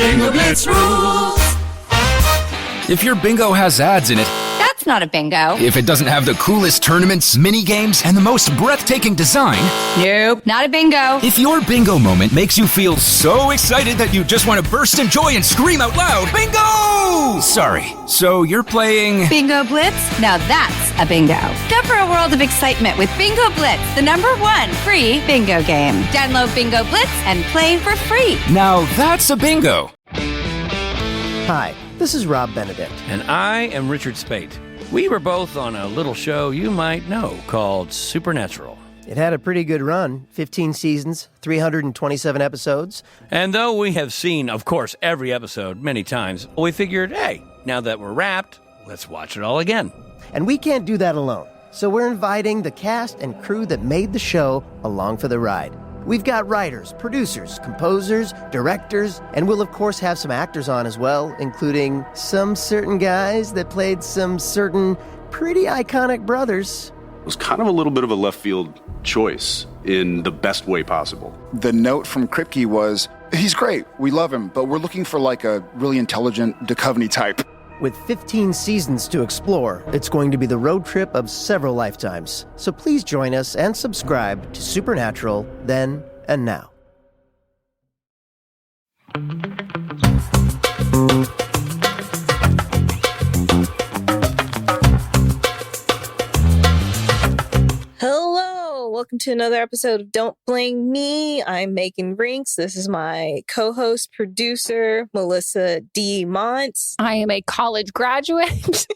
Bingo Blitz rules. If your bingo has ads in it, That's not a bingo. if it doesn't have the coolest tournaments, mini games, and the most breathtaking design, Nope, not a bingo. if your bingo moment makes you feel so excited that you just want to burst in joy and scream out loud, bingo! Sorry, so you're playing... Bingo Blitz? Now that's a bingo. Go for a world of excitement with Bingo Blitz, the #1 free bingo game. Download Bingo Blitz and play for free. Now that's a bingo. Hi, this is Rob Benedict. And I am Richard Spate. We were both on a little show you might know called Supernatural. It had a pretty good run, 15 seasons, 327 episodes. And though we have seen, of course, every episode many times, we figured, hey, now that we're wrapped, let's watch it all again. And we can't do that alone, so we're inviting the cast and crew that made the show along for the ride. We've got writers, producers, composers, directors, and we'll of course have some actors on as well, including some certain guys that played some certain pretty iconic brothers. It was kind of a little bit of a left field choice in the best way possible. The note from Kripke was, he's great, we love him, but we're looking for like a really intelligent Duchovny type. With 15 seasons to explore, it's going to be the road trip of several lifetimes. So please join us and subscribe to Supernatural then and now. Hello, welcome to another episode of Don't Blame Me. I'm Megan Rinks. This is my co-host, producer, Melissa D. Montz. I am a college graduate.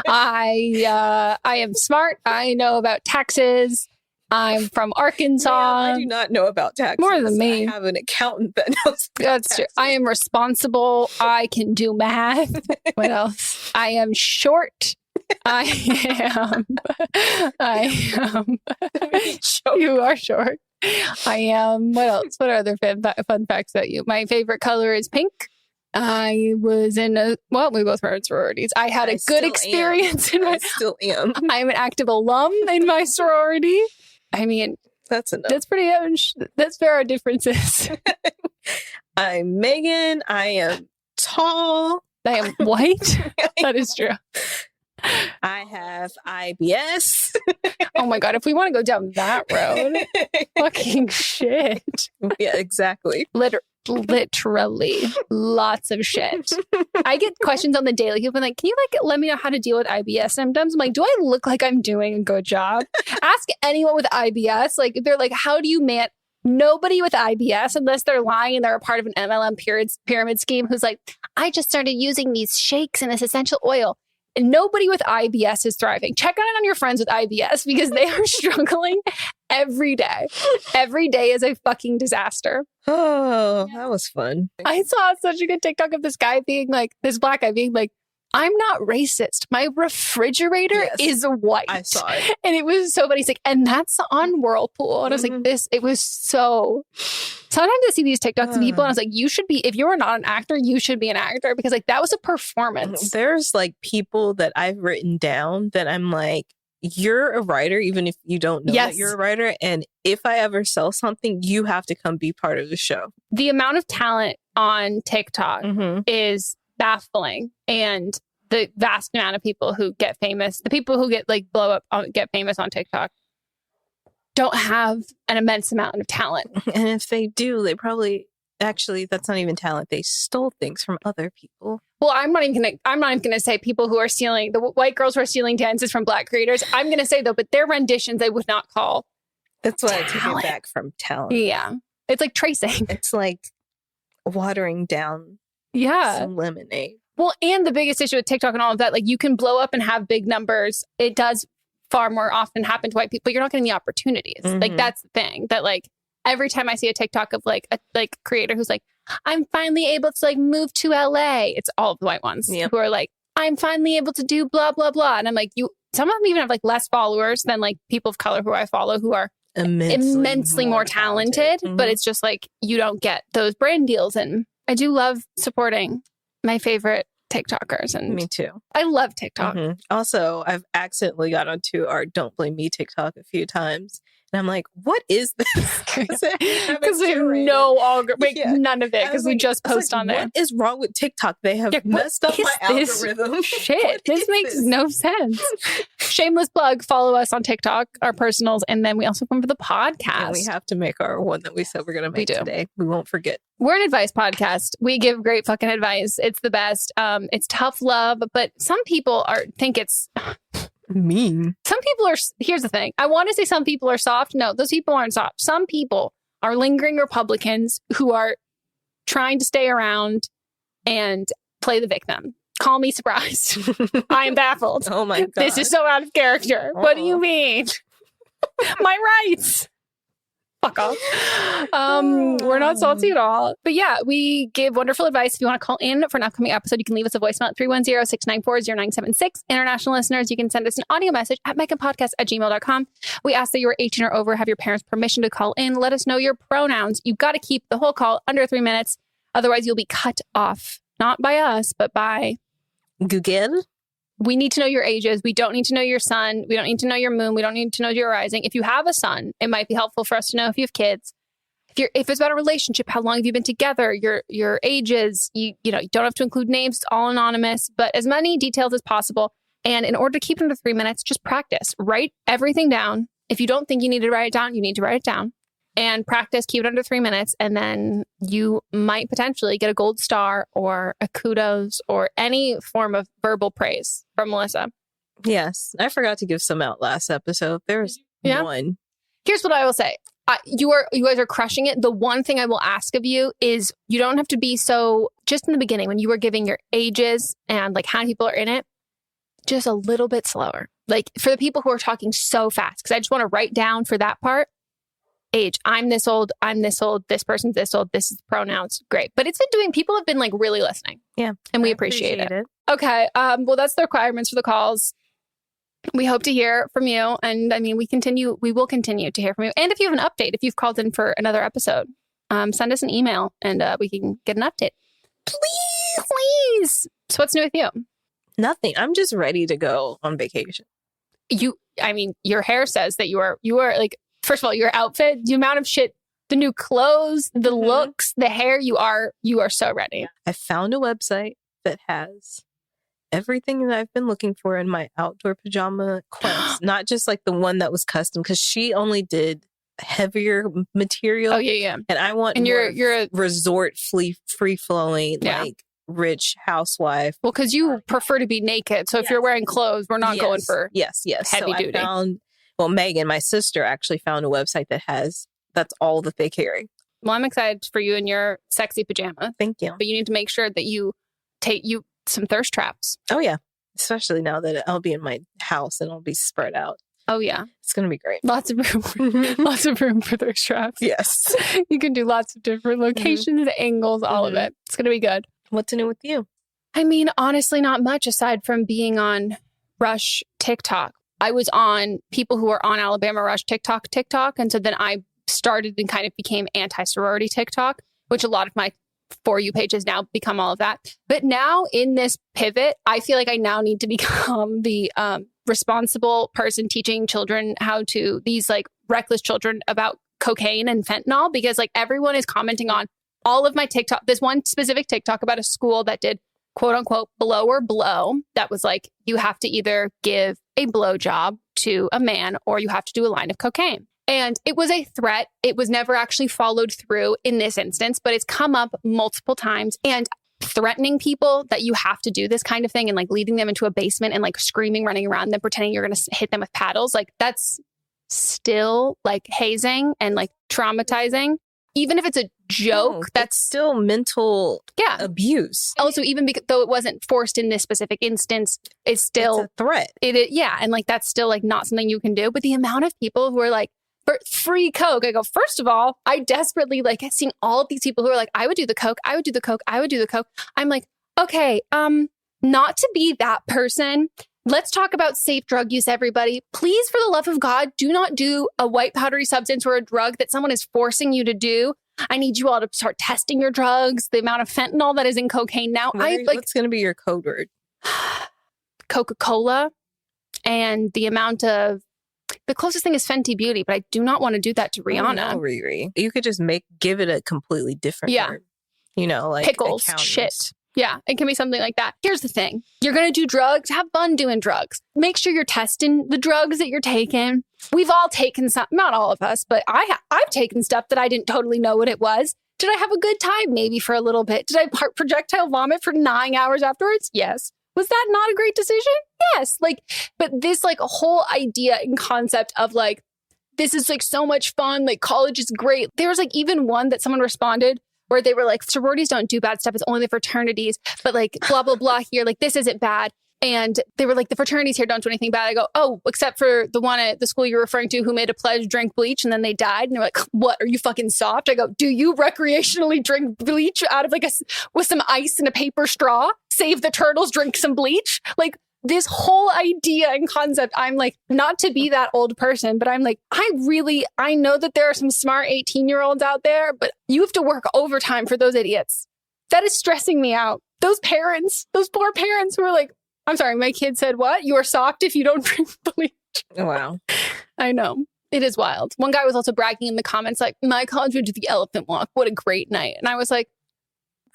I am smart. I know about taxes. I'm from Arkansas. Man, I do not know about taxes. More than me. I have an accountant that knows about That's taxes. true. I am responsible. I can do math. What else? I am short. I am. You are short. I am. What else? What are other fun facts about you? My favorite color is pink. I was in we both were in sororities. I had a good experience in my. I still am. I'm an active alum in my sorority. I mean, that's enough. That's pretty. That's where our differences. I'm Megan. I am tall. I am white. That is true. I have IBS. Oh my God. If we want to go down that road, fucking shit. Yeah, exactly. Literally lots of shit. I get questions on the daily. People are like, can you let me know how to deal with IBS symptoms? I'm like, do I look like I'm doing a good job? Ask anyone with IBS. Like, they're like, how do you nobody with IBS, unless they're lying and they're a part of an MLM pyramid scheme, who's like, I just started using these shakes and this essential oil. And nobody with IBS is thriving. Check on your friends with IBS because they are struggling every day. Every day is a fucking disaster. Oh, that was fun. I saw such a good TikTok of this black guy being like, I'm not racist. My refrigerator is white. I saw it. And it was so funny. He's like, and that's on Whirlpool. And I was like, it was so... Sometimes I see these TikToks of people and I was like, if you are not an actor, you should be an actor because that was a performance. There's people that I've written down that I'm like, you're a writer, even if you don't know that you're a writer. And if I ever sell something, you have to come be part of the show. The amount of talent on TikTok is baffling. And the vast amount of people who get famous, the people who get blow up, get famous on TikTok, don't have an immense amount of talent. And if they do, they probably that's not even talent. They stole things from other people. Well, I'm not even gonna say people who are stealing, the white girls who are stealing dances from black creators. I'm gonna say though, but their renditions I would not call. That's why I took it back from talent. Yeah, it's like tracing. It's like watering down. Some lemonade. Well, and the biggest issue with TikTok and all of that, you can blow up and have big numbers. It does far more often happen to white people. You're not getting the opportunities. That's the thing that every time I see a TikTok of a creator who's like, I'm finally able to move to LA. It's all of the white ones who are like, I'm finally able to do blah, blah, blah. And I'm like, some of them even have less followers than people of color who I follow who are immensely more talented. But it's just you don't get those brand deals. And I do love supporting my favorite TikTokers. And me too. I love TikTok. Also, I've accidentally got onto our Don't Blame Me TikTok a few times. And I'm like, what is this? Because we have none of it because we just post on there. What is wrong with TikTok? They have messed up my algorithm. Shit, this makes no sense. Shameless plug, follow us on TikTok, our personals, and then we also come for the podcast. And we have to make our one that we said we're going to make today. We won't forget. We're an advice podcast. We give great fucking advice. It's the best. It's tough love, but some people think it's... mean. Some people are, here's the thing. I want to say some people are soft. No, those people aren't soft. Some people are lingering Republicans who are trying to stay around and play the victim. Call me surprised. I am baffled. Oh my God. This is so out of character. What do you mean? My rights. Fuck off. We're not salty at all. But yeah, we give wonderful advice. If you want to call in for an upcoming episode, you can leave us a voicemail at 310-694-0976. International listeners, you can send us an audio message at meghanpodcast@gmail.com. We ask that you are 18 or over, have your parents' permission to call in. Let us know your pronouns. You've got to keep the whole call under 3 minutes. Otherwise, you'll be cut off. Not by us, but by Google. We need to know your ages. We don't need to know your sun. We don't need to know your moon. We don't need to know your rising. If you have a son, it might be helpful for us to know if you have kids. If it's about a relationship, how long have you been together? Your ages. You don't have to include names. It's all anonymous, but as many details as possible. And in order to keep it under 3 minutes, just practice. Write everything down. If you don't think you need to write it down, you need to write it down. And practice, keep it under 3 minutes, and then you might potentially get a gold star or a kudos or any form of verbal praise from Melissa. Yes. I forgot to give some out last episode. There's one. Here's what I will say. You guys are crushing it. The one thing I will ask of you is you don't have to be so, just in the beginning when you were giving your ages and like how many people are in it, just a little bit slower. Like for the people who are talking so fast, because I just want to write down for that part. Age, I'm this old, this person's this old, this is pronouns, great. But it's been people have been like really listening. Yeah. And we appreciate it. Okay. Well, that's the requirements for the calls. We hope to hear from you. And I mean, we will continue to hear from you. And if you have an update, if you've called in for another episode, send us an email and we can get an update. Please. So what's new with you? Nothing. I'm just ready to go on vacation. Your hair says that you are like, first of all, your outfit, the amount of shit, the new clothes, the looks, the hair, you are so ready. I found a website that has everything that I've been looking for in my outdoor pajama quest. Not just like the one that was custom, because she only did heavier material. Oh, yeah. And I want you're a resort free flowing, like rich housewife. Well, because you prefer to be naked. So if you're wearing clothes, we're not going for heavy duty. Megan, my sister, actually found a website that's all that they carry. Well, I'm excited for you in your sexy pajamas. Thank you. But you need to make sure that you take some thirst traps. Oh, yeah. Especially now that I'll be in my house and I'll be spread out. Oh, yeah. It's going to be great. Lots of room for thirst traps. Yes. You can do lots of different locations, angles, all of it. It's going to be good. What's new with you? I mean, honestly, not much aside from being on Rush TikTok. I was on people who are on Alabama Rush TikTok. And so then I started and kind of became anti-sorority TikTok, which a lot of my For You pages now become all of that. But now in this pivot, I feel like I now need to become the responsible person teaching children these like reckless children about cocaine and fentanyl, because like everyone is commenting on all of my TikTok. There's one specific TikTok about a school that did quote unquote blow or blow. That was like, you have to either give a blowjob to a man or you have to do a line of cocaine. And it was a threat. It was never actually followed through in this instance, but it's come up multiple times. And threatening people that you have to do this kind of thing and like leading them into a basement and like screaming, running around them, pretending you're going to hit them with paddles. Like that's still like hazing and like traumatizing. Even if it's a joke, that's still mental abuse. Also, even though it wasn't forced in this specific instance, it's still a threat. And like that's still like not something you can do. But the amount of people who are like, for free coke, I go, first of all, I desperately like seeing all of these people who are like, I would do the coke, I would do the coke, I would do the coke. I'm like, okay, not to be that person. Let's talk about safe drug use, everybody. Please, for the love of God, do not do a white powdery substance or a drug that someone is forcing you to do. I need you all to start testing your drugs. The amount of fentanyl that is in cocaine now. What's going to be your code word? Coca-Cola, and the amount of The closest thing is Fenty Beauty, but I do not want to do that to Rihanna. No, Riri. You could just give it a completely different word. You know, like pickles, accountants. shit. Yeah, it can be something like that. Here's the thing. You're going to do drugs. Have fun doing drugs. Make sure you're testing the drugs that you're taking. We've all taken some, not all of us, but I've taken stuff that I didn't totally know what it was. Did I have a good time? Maybe for a little bit. Did I projectile vomit for 9 hours afterwards? Yes. Was that not a great decision? Yes. Like, but this like whole idea and concept of like, this is like so much fun. Like college is great. There was like even one that someone responded where they were like, sororities don't do bad stuff. It's only the fraternities, but like blah, blah, blah here. Like this isn't bad. And they were like, the fraternities here don't do anything bad. I go, oh, except for the one at the school you're referring to who made a pledge, drank bleach, and then they died. And they're like, what? Are you fucking soft? I go, do you recreationally drink bleach out of like with some ice and a paper straw? Save the turtles, drink some bleach? Like this whole idea and concept, I'm like, not to be that old person, but I'm like, I know that there are some smart 18-year-olds out there, but you have to work overtime for those idiots. That is stressing me out. Those parents, those poor parents who are like, I'm sorry, my kid said what? You are soft if you don't drink bleach. Wow. I know. It is wild. One guy was also bragging in the comments like, my college went to the Elephant Walk. What a great night. And I was like,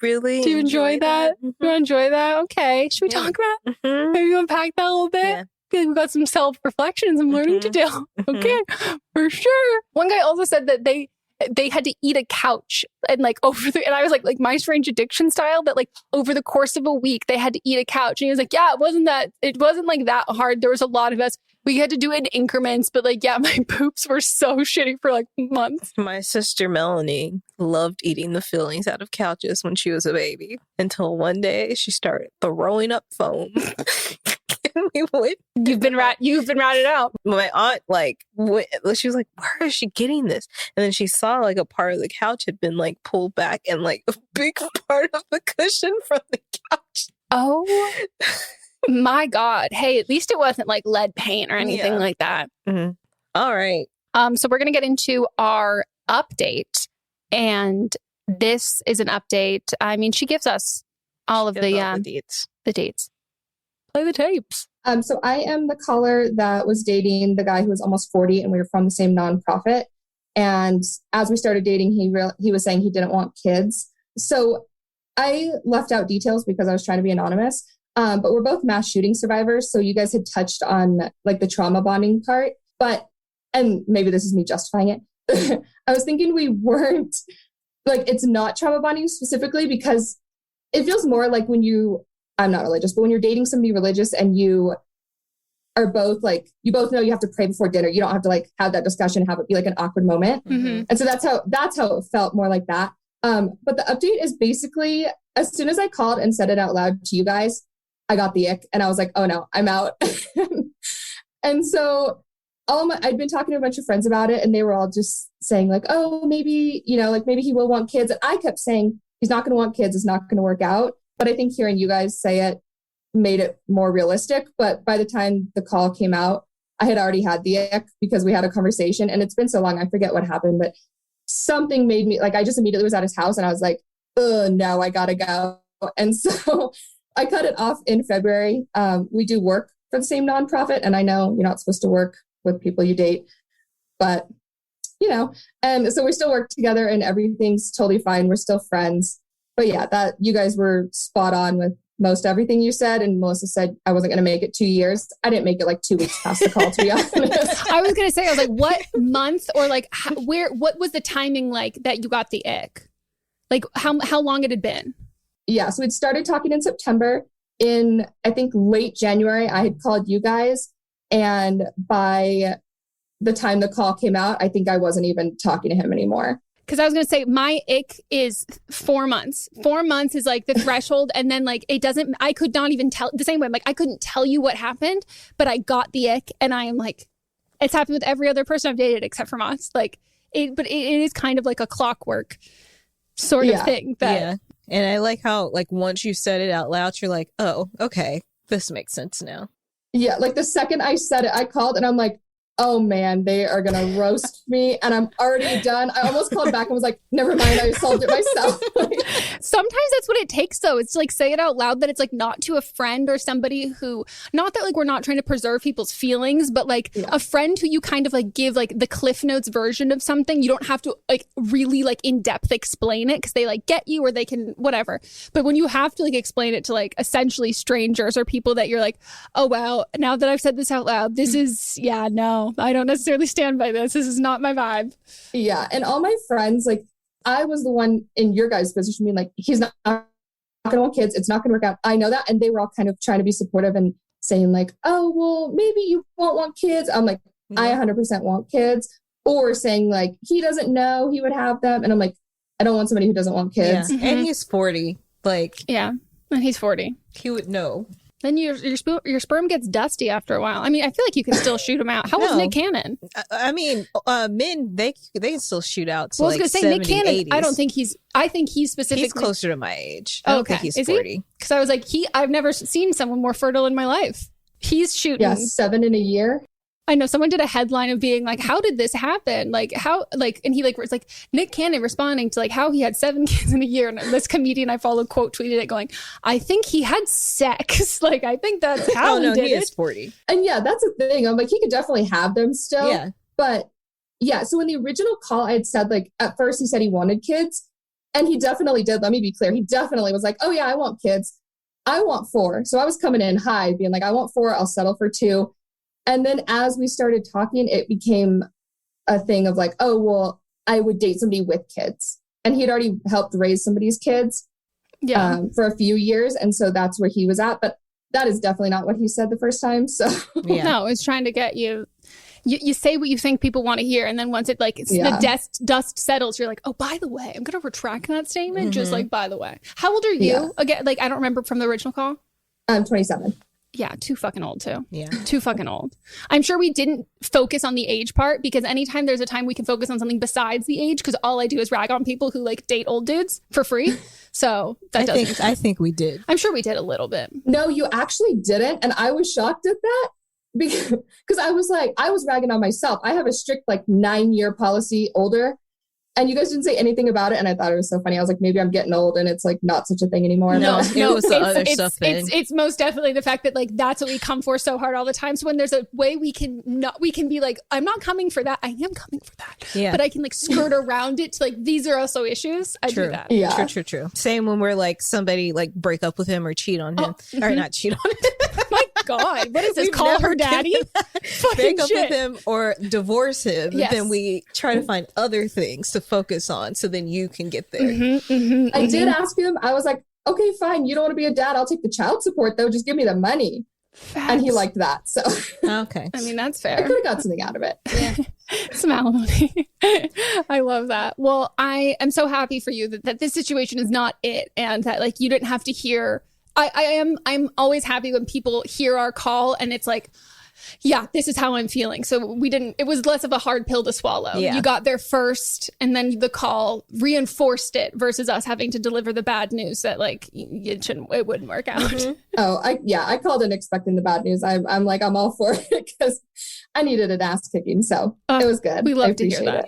really? Do you enjoy that? Mm-hmm. Do you enjoy that? Okay. Should we talk about maybe unpack that a little bit? Yeah. We've got some self-reflection and some learning to do. Okay, for sure. One guy also said that they had to eat a couch and like and I was like My Strange Addiction style, that like over the course of a week they had to eat a couch. And he was like, yeah, it wasn't like that hard. There was a lot of us. We had to do it in increments, but like, yeah, my poops were so shitty for like months. My sister Melanie loved eating the fillings out of couches when she was a baby until one day she started throwing up foam. You've been ratted out. My aunt she was like, where is she getting this? And then she saw like a part of the couch had been like pulled back and like a big part of the cushion from the couch. Oh my God. Hey, at least it wasn't like lead paint or anything like that. Mm-hmm. All right. So we're going to get into our update, and this is an update. I mean, she gives us all of the dates. The dates. Play the tapes. So I am the caller that was dating the guy who was almost 40, and we were from the same nonprofit. And as we started dating, he was saying he didn't want kids. So I left out details because I was trying to be anonymous. But we're both mass shooting survivors. So you guys had touched on like the trauma bonding part, and maybe this is me justifying it. I was thinking we weren't like, it's not trauma bonding specifically because it feels more like I'm not religious, but when you're dating somebody religious and you are both like, you both know you have to pray before dinner. You don't have to like have that discussion, have it be like an awkward moment. Mm-hmm. And so that's how it felt more like that. But the update is basically, as soon as I called and said it out loud to you guys, I got the ick and I was like, oh no, I'm out. And so I'd been talking to a bunch of friends about it and they were all just saying like, oh, maybe, like maybe he will want kids. And I kept saying, he's not going to want kids. It's not going to work out. But I think hearing you guys say it made it more realistic. But by the time the call came out, I had already had the ick because we had a conversation and it's been so long. I forget what happened, but something made me like, I just immediately was at his house and I was like, oh, no, I got to go. And so I cut it off in February. We do work for the same nonprofit. And I know you're not supposed to work with people you date, but and so we still work together and everything's totally fine. We're still friends. But yeah, that you guys were spot on with most everything you said. And Melissa said I wasn't going to make it 2 years. I didn't make it like 2 weeks past the call, to be honest. I was going to say, I was like, what month or like what was the timing like that you got the ick? Like how long it had been? Yeah. So we'd started talking in September. In, I think, late January, I had called you guys. And by the time the call came out, I think I wasn't even talking to him anymore. Because I was going to say my ick is 4 months. 4 months is like the threshold. And then like I could not even tell the same way. Like I couldn't tell you what happened, but I got the ick. And I am like, it's happened with every other person I've dated except for Moss. Like but it is kind of like a clockwork sort of thing. Yeah. And I like how like once you said it out loud, you're like, oh, okay, this makes sense now. Yeah. Like the second I said it, I called and I'm like, oh man, they are going to roast me. And I'm already done. I almost called back and was like, never mind, I solved it myself. Sometimes that's what it takes, though. It's to like say it out loud that it's like not to a friend or somebody who, not that like we're not trying to preserve people's feelings, but like a friend who you kind of like give like the Cliff Notes version of something. You don't have to like really like in depth explain it because they like get you or they can whatever. But when you have to like explain it to like essentially strangers or people that you're like, oh wow, now that I've said this out loud, this is, yeah, no, I don't necessarily stand by this. This is not my vibe. Yeah. And all my friends, like, I was the one in your guys' position being like, he's not going to want kids. It's not going to work out. I know that. And they were all kind of trying to be supportive and saying like, oh, well, maybe you won't want kids. I'm like, I 100% want kids. Or saying like, he doesn't know he would have them. And I'm like, I don't want somebody who doesn't want kids. Yeah. And he's 40. Like, yeah. And he's 40. He would know. Then your sperm gets dusty after a while. I mean, I feel like you can still shoot him out. How old's Nick Cannon? I mean, men, they can still shoot out to well, I was like going to say, 70, Nick Cannon, 80s. I think he's specifically... He's closer to my age. I don't think he's 40. Because I was like, I've never seen someone more fertile in my life. He's shooting... Yeah, 7 in a year. I know someone did a headline of being like, how did this happen? Like how, like, and he like, was like Nick Cannon responding to like how he had 7 kids in a year. And this comedian I follow quote tweeted it going, I think he had sex. Like, I think that's how he did it. He is 40. And yeah, that's the thing. I'm like, he could definitely have them still. Yeah. But yeah, so in the original call, I had said like, at first he said he wanted kids and he definitely did. Let me be clear. He definitely was like, oh yeah, I want kids. I want 4. So I was coming in high being like, I want 4. I'll settle for 2. And then as we started talking, it became a thing of like, oh, well, I would date somebody with kids. And he had already helped raise somebody's kids for a few years. And so that's where he was at. But that is definitely not what he said the first time. So no, it's trying to get you. You say what you think people want to hear. And then once it like the dust settles, you're like, oh, by the way, I'm going to retract that statement. Just like, by the way. How old are you? Yeah. Again, like, I don't remember from the original call. I'm 27. Yeah, too fucking old too. Yeah. Too fucking old. I'm sure we didn't focus on the age part because anytime there's a time we can focus on something besides the age, because all I do is rag on people who like date old dudes for free. So that doesn't make sense. I think we did. I'm sure we did a little bit. No, you actually didn't. And I was shocked at that because I was like, I was ragging on myself. I have a strict like 9-year policy older. And you guys didn't say anything about it. And I thought it was so funny. I was like, maybe I'm getting old and it's like not such a thing anymore. No, it was the other stuff. It's most definitely the fact that like that's what we come for so hard all the time. So when there's a way we can be like, I'm not coming for that. I am coming for that. Yeah. But I can like skirt around it to like, these are also issues. I do that. Yeah. True. Same when we're like somebody like break up with him or cheat on him. Or not cheat on him. My God. What is this? Call her daddy? Break up with him or divorce him. Yes. Then we try to find other things to focus on so then you can get there. I did ask him. I was like, okay, fine. You don't want to be a dad. I'll take the child support though. Just give me the money. Facts. And he liked that. So okay. I mean, that's fair. I could have got something out of it. Yeah. Some alimony. I love that. Well, I am so happy for you that this situation is not it and that like you didn't have to hear. I'm always happy when people hear our call and it's like, yeah, this is how I'm feeling. So it was less of a hard pill to swallow. Yeah. You got there first and then the call reinforced it versus us having to deliver the bad news that like it wouldn't work out. Mm-hmm. Oh, I called in expecting the bad news. I'm like, I'm all for it because I needed an ass kicking. So it was good. We love to hear that.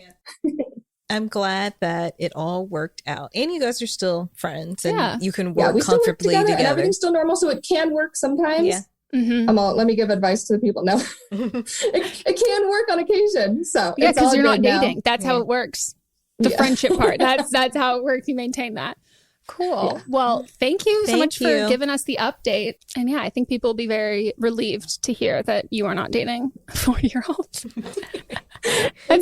I'm glad that it all worked out. And you guys are still friends and you can work comfortably together. And everything's still normal. So it can work sometimes. Yeah. Mm-hmm. Let me give advice to the people. No, it can work on occasion. So yeah, because you're not dating. That's how it works. The friendship part. That's how it works. You maintain that. Cool. Yeah. Well, thank you so much for giving us the update. And yeah, I think people will be very relieved to hear that you are not dating a 40-year-old.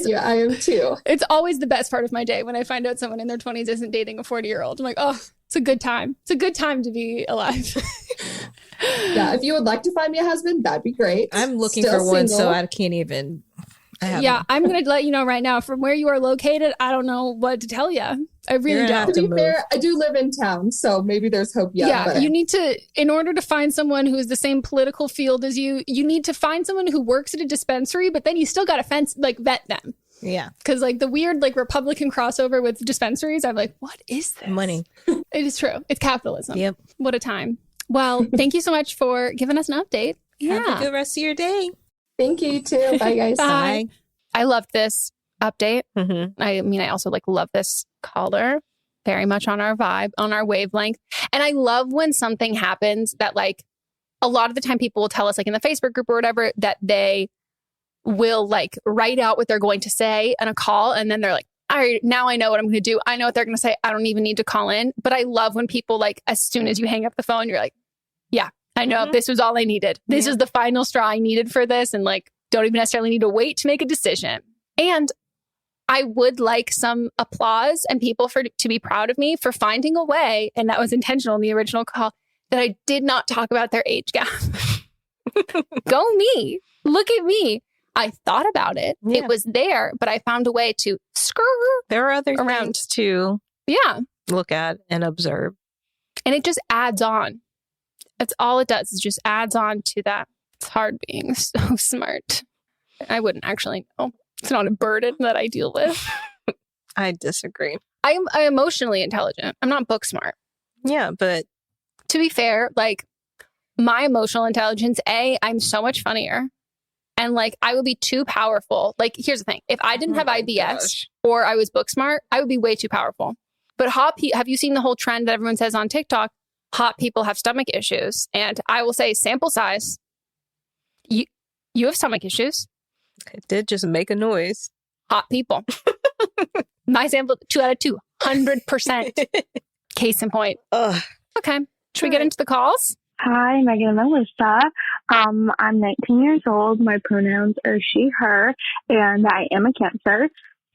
Yeah, I am too. It's always the best part of my day when I find out someone in their 20s isn't dating a 40-year-old. I'm like, oh, it's a good time. It's a good time to be alive. Yeah, if you would like to find me a husband, that'd be great. I'm looking for one, so I can't even. I'm going to let you know right now, from where you are located, I don't know what to tell you. I really don't. To be fair, I do live in town, so maybe there's hope yet. Yeah, you need to, in order to find someone who is the same political field as you, you need to find someone who works at a dispensary, but then you still got to vet them. Yeah. Because like the weird like Republican crossover with dispensaries, I'm like, what is this? Money. It is true. It's capitalism. Yep. What a time. Well, thank you so much for giving us an update. Have a good rest of your day. Thank you too. Bye, guys. Bye. I loved this update. I mean, I also love this caller. Very much on our vibe, on our wavelength. And I love when something happens that a lot of the time people will tell us in the Facebook group or whatever that they will write out what they're going to say in a call. And then they're like, all right, now I know what I'm going to do. I know what they're going to say. I don't even need to call in. But I love when people as soon as you hang up the phone, you're like, yeah, I know this was all I needed. This is the final straw I needed for this. And don't even necessarily need to wait to make a decision. And I would like some applause and people to be proud of me for finding a way, and that was intentional in the original call, that I did not talk about their age gap. Go me. Look at me. I thought about it. Yeah. It was there, but I found a way to There are other things to look at and observe. And it just adds on. That's all it does, is just adds on to that. It's hard being so smart. I wouldn't actually know. It's not a burden that I deal with. I disagree. I'm emotionally intelligent. I'm not book smart. Yeah, but to be fair, my emotional intelligence, I'm so much funnier. And I would be too powerful. Here's the thing. If I didn't have IBS or I was book smart, I would be way too powerful. But have you seen the whole trend that everyone says on TikTok? Hot people have stomach issues. And I will say, sample size, you have stomach issues. It did just make a noise. Hot people. My sample, 2 out of 2, 100%. Case in point. Ugh. Okay. Should we get into the calls? Hi, Megan and Melissa. I'm 19 years old. My pronouns are she, her, and I am a Cancer.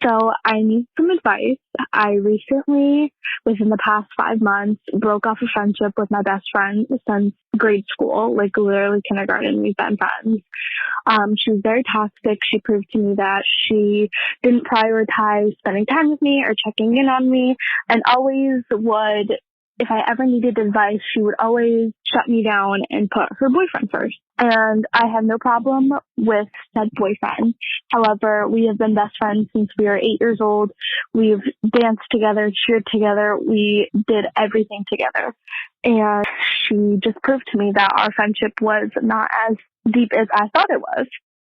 So I need some advice. I recently, within the past 5 months, broke off a friendship with my best friend since grade school, literally kindergarten. We've been friends. She was very toxic. She proved to me that she didn't prioritize spending time with me or checking in on me, and always would, if I ever needed advice, she would always shut me down and put her boyfriend first. And I have no problem with said boyfriend. However, we have been best friends since we were 8 years old. We've danced together, cheered together. We did everything together. And she just proved to me that our friendship was not as deep as I thought it was.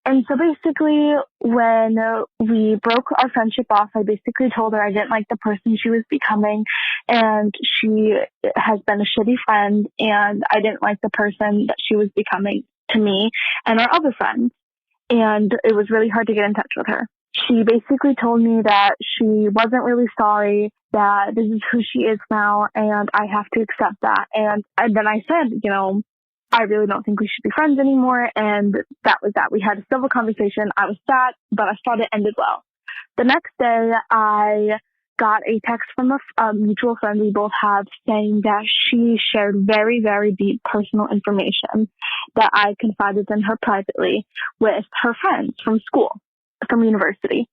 And so basically, when we broke our friendship off, I basically told her I didn't like the person she was becoming, and she has been a shitty friend, and I didn't like the person that she was becoming to me and our other friends. And it was really hard to get in touch with her. She basically told me that she wasn't really sorry, that this is who she is now, and I have to accept that. And then I said, I really don't think we should be friends anymore. And that was that. We had a civil conversation. I was sad, but I thought it ended well. The next day, I got a text from a mutual friend we both have saying that she shared very, very deep personal information that I confided in her privately with her friends from school, from university.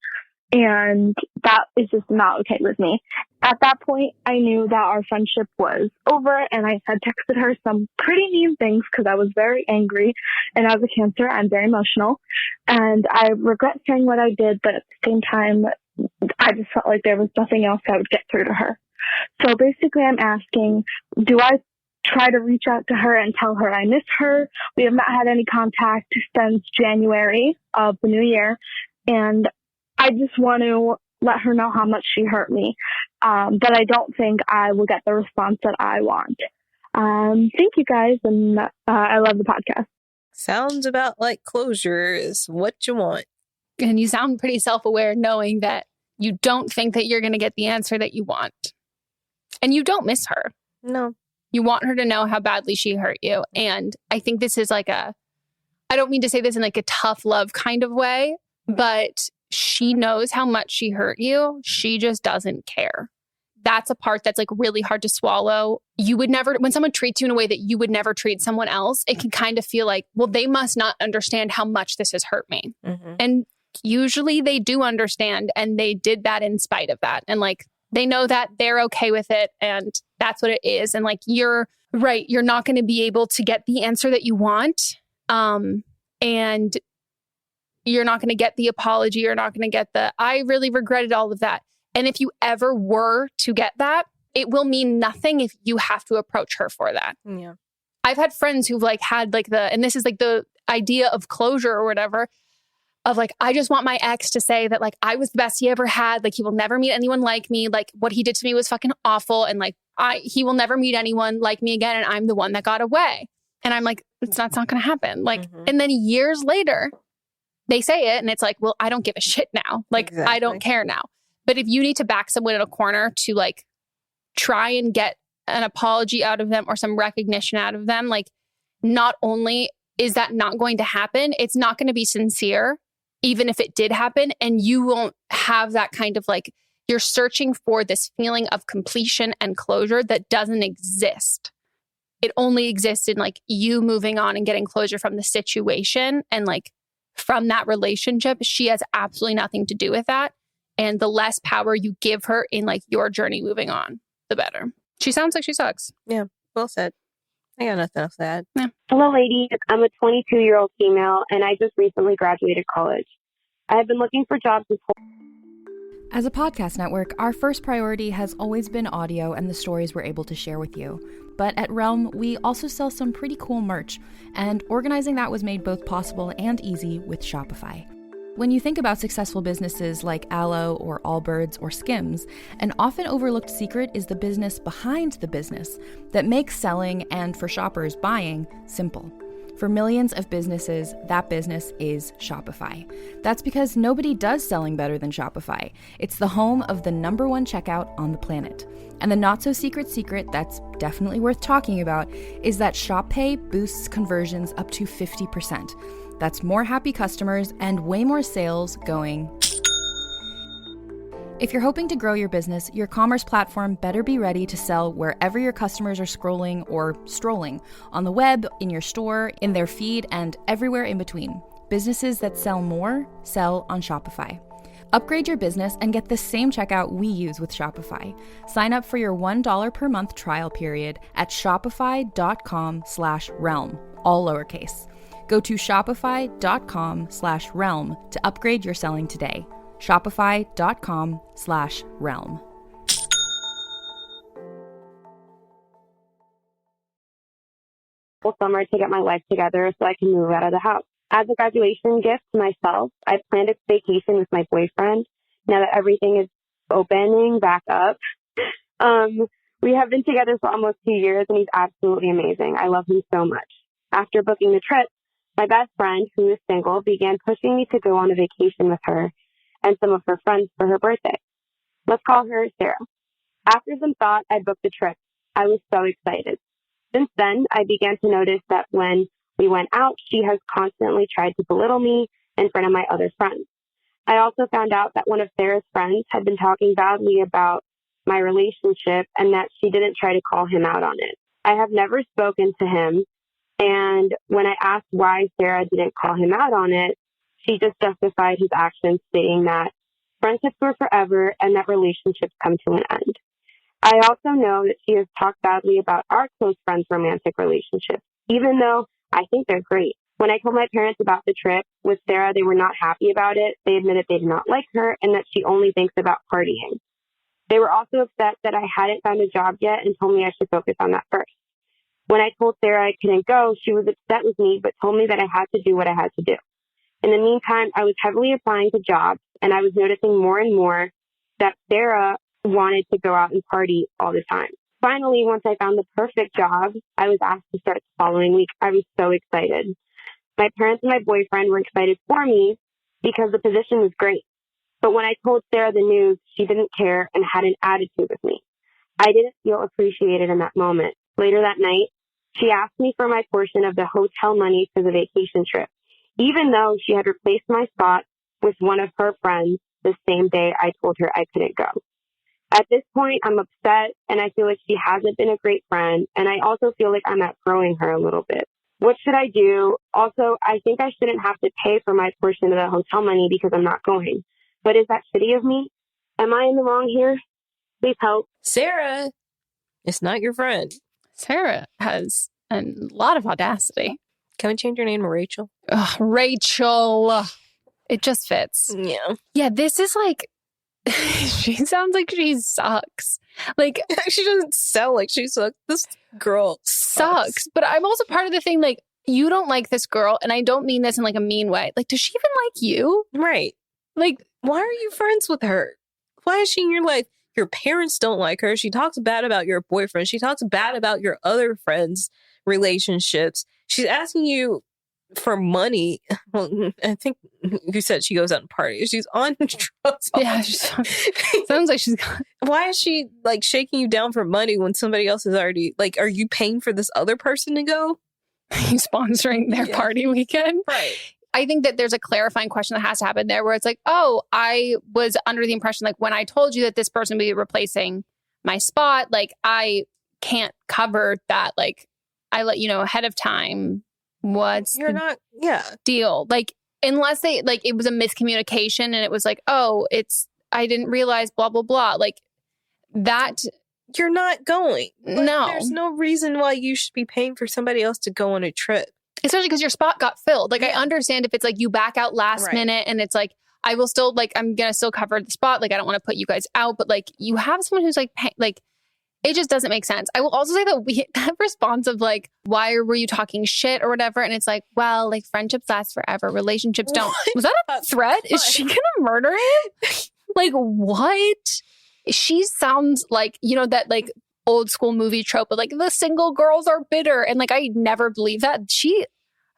And that is just not okay with me. At that point, I knew that our friendship was over, and I had texted her some pretty mean things because I was very angry. And as a Cancer, I'm very emotional. And I regret saying what I did, but at the same time, I just felt like there was nothing else I would get through to her. So basically, I'm asking, do I try to reach out to her and tell her I miss her? We have not had any contact since January of the new year. And I just want to let her know how much she hurt me. But I don't think I will get the response that I want. Thank you guys. And I love the podcast. Sounds about like closure is what you want. And you sound pretty self-aware knowing that you don't think that you're going to get the answer that you want. And you don't miss her. No. You want her to know how badly she hurt you. And I think this is I don't mean to say this in a tough love kind of way, but she knows how much she hurt you. She just doesn't care. That's a part that's really hard to swallow. You would never, when someone treats you in a way that you would never treat someone else, it can kind of feel like, well, they must not understand how much this has hurt me. Mm-hmm. And usually they do understand, and they did that in spite of that. And they know that they're okay with it, and that's what it is. And you're right, you're not going to be able to get the answer that you want. And you're not going to get the apology. You're not going to get I really regretted all of that. And if you ever were to get that, it will mean nothing if you have to approach her for that. Yeah. I've had friends who've had and this is the idea of closure or whatever, of like, I just want my ex to say that like I was the best he ever had. Like he will never meet anyone like me. Like what he did to me was fucking awful. And like he will never meet anyone like me again. And I'm the one that got away. And I'm like, it's not going to happen. Like, and then years later, they say it and it's like, well, I don't give a shit now. Like, I don't care now. But if you need to back someone in a corner to like try and get an apology out of them or some recognition out of them, like not only is that not going to happen, it's not going to be sincere, even if it did happen. And you won't have that kind of like, you're searching for this feeling of completion and closure that doesn't exist. It only exists in like you moving on and getting closure from the situation. And like from that relationship, she has absolutely nothing to do with that. And the less power you give her in like your journey moving on, the better. She sounds like she sucks. Yeah, well said. I got nothing else to add. Yeah. Hello, ladies. I'm a 22-year-old female, and I just recently graduated college. I have been looking for jobs this whole... As a podcast network, our first priority has always been audio and the stories we're able to share with you. But at Realm, we also sell some pretty cool merch, and organizing that was made both possible and easy with Shopify. When you think about successful businesses like Aloe or Allbirds or Skims, an often overlooked secret is the business behind the business that makes selling and, for shoppers, buying simple. For millions of businesses, that business is Shopify. That's because nobody does selling better than Shopify. It's the home of the #1 checkout on the planet. And the not-so-secret secret that's definitely worth talking about is that Shop Pay boosts conversions up to 50%. That's more happy customers and way more sales going. If you're hoping to grow your business, your commerce platform better be ready to sell wherever your customers are scrolling or strolling, on the web, in your store, in their feed, and everywhere in between. Businesses that sell more, sell on Shopify. Upgrade your business and get the same checkout we use with Shopify. Sign up for your $1 per month trial period at shopify.com/realm, all lowercase. Go to shopify.com/realm to upgrade your selling today. Shopify.com/realm. Summer to get my life together so I can move out of the house. As a graduation gift to myself, I planned a vacation with my boyfriend now that everything is opening back up. We have been together for almost 2 years and he's absolutely amazing. I love him so much. After booking the trip, my best friend, who is single, began pushing me to go on a vacation with her and some of her friends for her birthday. Let's call her Sarah. After some thought, I booked the trip. I was so excited. Since then, I began to notice that when we went out, she has constantly tried to belittle me in front of my other friends. I also found out that one of Sarah's friends had been talking badly about my relationship and that she didn't try to call him out on it. I have never spoken to him, and when I asked why Sarah didn't call him out on it, she just justified his actions, stating that friendships were forever and that relationships come to an end. I also know that she has talked badly about our close friends' romantic relationships, even though I think they're great. When I told my parents about the trip with Sarah, they were not happy about it. They admitted they did not like her and that she only thinks about partying. They were also upset that I hadn't found a job yet and told me I should focus on that first. When I told Sarah I couldn't go, she was upset with me, but told me that I had to do what I had to do. In the meantime, I was heavily applying to jobs, and I was noticing more and more that Sarah wanted to go out and party all the time. Finally, once I found the perfect job, I was asked to start the following week. I was so excited. My parents and my boyfriend were excited for me because the position was great. But when I told Sarah the news, she didn't care and had an attitude with me. I didn't feel appreciated in that moment. Later that night, she asked me for my portion of the hotel money for the vacation trip, even though she had replaced my spot with one of her friends the same day I told her I couldn't go. At this point, I'm upset and I feel like she hasn't been a great friend. And I also feel like I'm outgrowing her a little bit. What should I do? Also, I think I shouldn't have to pay for my portion of the hotel money because I'm not going. But is that shitty of me? Am I in the wrong here? Please help. Sarah, it's not your friend. Sarah has a lot of audacity. Can we change your name to Rachel? Ugh, Rachel. It just fits. Yeah. Yeah, this is like, she sounds like she sucks. Like, she doesn't sound like she sucks. This girl sucks. But I'm also part of the thing, like, you don't like this girl, and I don't mean this in like a mean way. Like, does she even like you? Right. Like, why are you friends with her? Why is she in your life? Your parents don't like her. She talks bad about your boyfriend. She talks bad about your other friends' relationships. She's asking you for money. Well, I think you said she goes out and parties. She's on drugs. Yeah, sounds like she's got... Why is she like shaking you down for money when somebody else is already like, are you paying for this other person to go? Are you sponsoring their party weekend? Right. I think that there's a clarifying question that has to happen there where it's like, oh, I was under the impression, like, when I told you that this person would be replacing my spot, like, I can't cover that. Like, I let you know ahead of time. What's You're not, yeah. deal? Like, unless they, like, it was a miscommunication and it was like, oh, I didn't realize blah, blah, blah. Like, that. You're not going. No. There's no reason why you should be paying for somebody else to go on a trip. Especially because your spot got filled. Like, I understand if it's like you back out last minute and it's like, I will still, like, I'm going to still cover the spot. Like, I don't want to put you guys out. But, like, you have someone who's like, it just doesn't make sense. I will also say that we have response of like, why were you talking shit or whatever? And it's like, well, like, friendships last forever. Relationships don't. What? Was that a threat? Is she going to murder him? Like, what? She sounds like, you know, that like old school movie trope of like the single girls are bitter. And like, I never believe that. She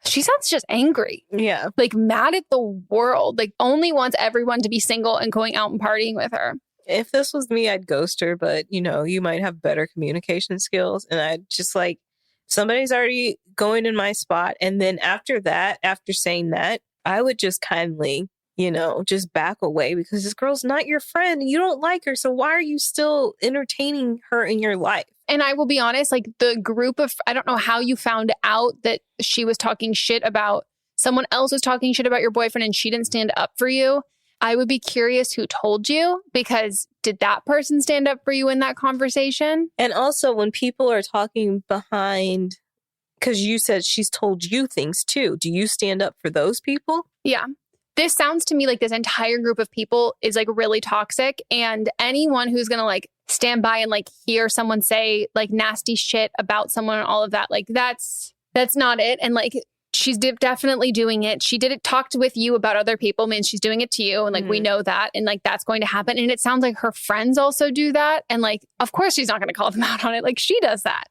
sounds just angry. Yeah. Like mad at the world. Like only wants everyone to be single and going out and partying with her. If this was me, I'd ghost her, but you know, you might have better communication skills. And I'd just like, somebody's already going in my spot. And then after that, after saying that, I would just kindly, you know, just back away because this girl's not your friend. You don't like her. So why are you still entertaining her in your life? And I will be honest, like the group of, I don't know how you found out that she was talking shit about, someone else was talking shit about your boyfriend and she didn't stand up for you. I would be curious who told you, because did that person stand up for you in that conversation? And also when people are talking behind, because you said she's told you things too. Do you stand up for those people? Yeah. This sounds to me like this entire group of people is like really toxic, and anyone who's going to like stand by and like hear someone say like nasty shit about someone and all of that, like that's not it. And like she's definitely doing it. She did it, talked with you about other people, means she's doing it to you. And like, we know that. And like, that's going to happen. And it sounds like her friends also do that. And like, of course she's not going to call them out on it. Like she does that.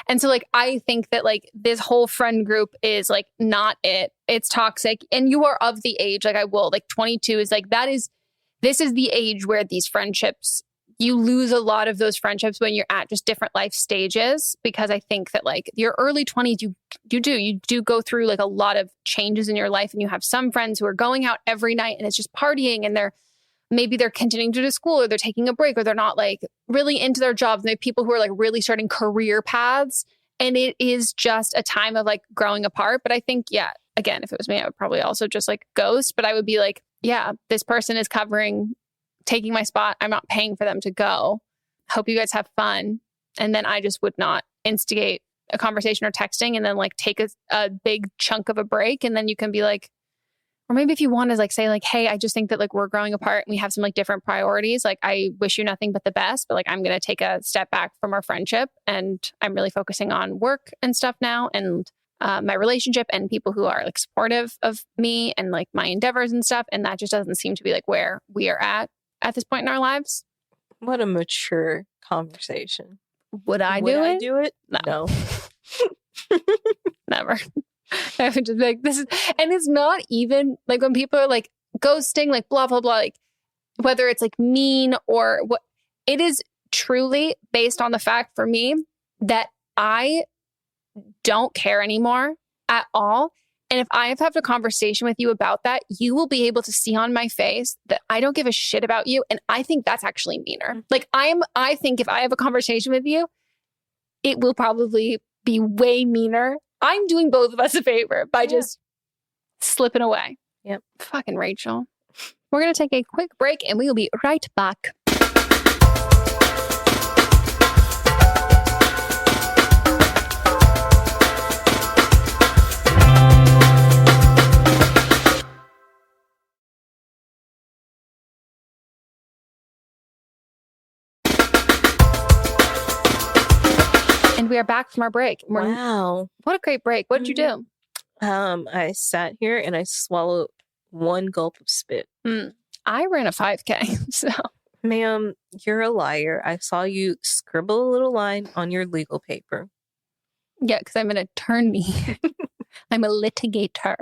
And so like, I think that like this whole friend group is like not it. It's toxic. And you are of the age, like I will, like 22 is like, this is the age where these friendships, you lose a lot of those friendships when you're at just different life stages, because I think that like your early 20s, you do go through like a lot of changes in your life, and you have some friends who are going out every night and it's just partying, and maybe they're continuing to do school, or they're taking a break, or they're not like really into their jobs. And they have people who are like really starting career paths, and it is just a time of like growing apart. But I think, yeah, again, if it was me, I would probably also just like ghost, but I would be like, yeah, this person is taking my spot. I'm not paying for them to go. Hope you guys have fun. And then I just would not instigate a conversation or texting, and then like take a big chunk of a break. And then you can be like, or maybe if you want to like say like, hey, I just think that like we're growing apart and we have some like different priorities. Like I wish you nothing but the best, but like I'm going to take a step back from our friendship, and I'm really focusing on work and stuff now, and my relationship and people who are like supportive of me and like my endeavors and stuff. And that just doesn't seem to be like where we are at this point in our lives. What a mature conversation. Would I do it? No. Never. I would just be like, this is, and it's not even like when people are like ghosting, like blah, blah, blah, like whether it's like mean or what, it is truly based on the fact for me that I don't care anymore at all. And if I have had a conversation with you about that, you will be able to see on my face that I don't give a shit about you. And I think that's actually meaner. Like I think if I have a conversation with you, it will probably be way meaner. I'm doing both of us a favor by just slipping away. Yep. Fucking Rachel. We're going to take a quick break and we will be right back. And we are back from our break. Wow. What a great break. What did you do? I sat here and I swallowed one gulp of spit. I ran a 5K, so. Ma'am, you're a liar. I saw you scribble a little line on your legal paper. Yeah, because I'm an attorney. I'm a litigator.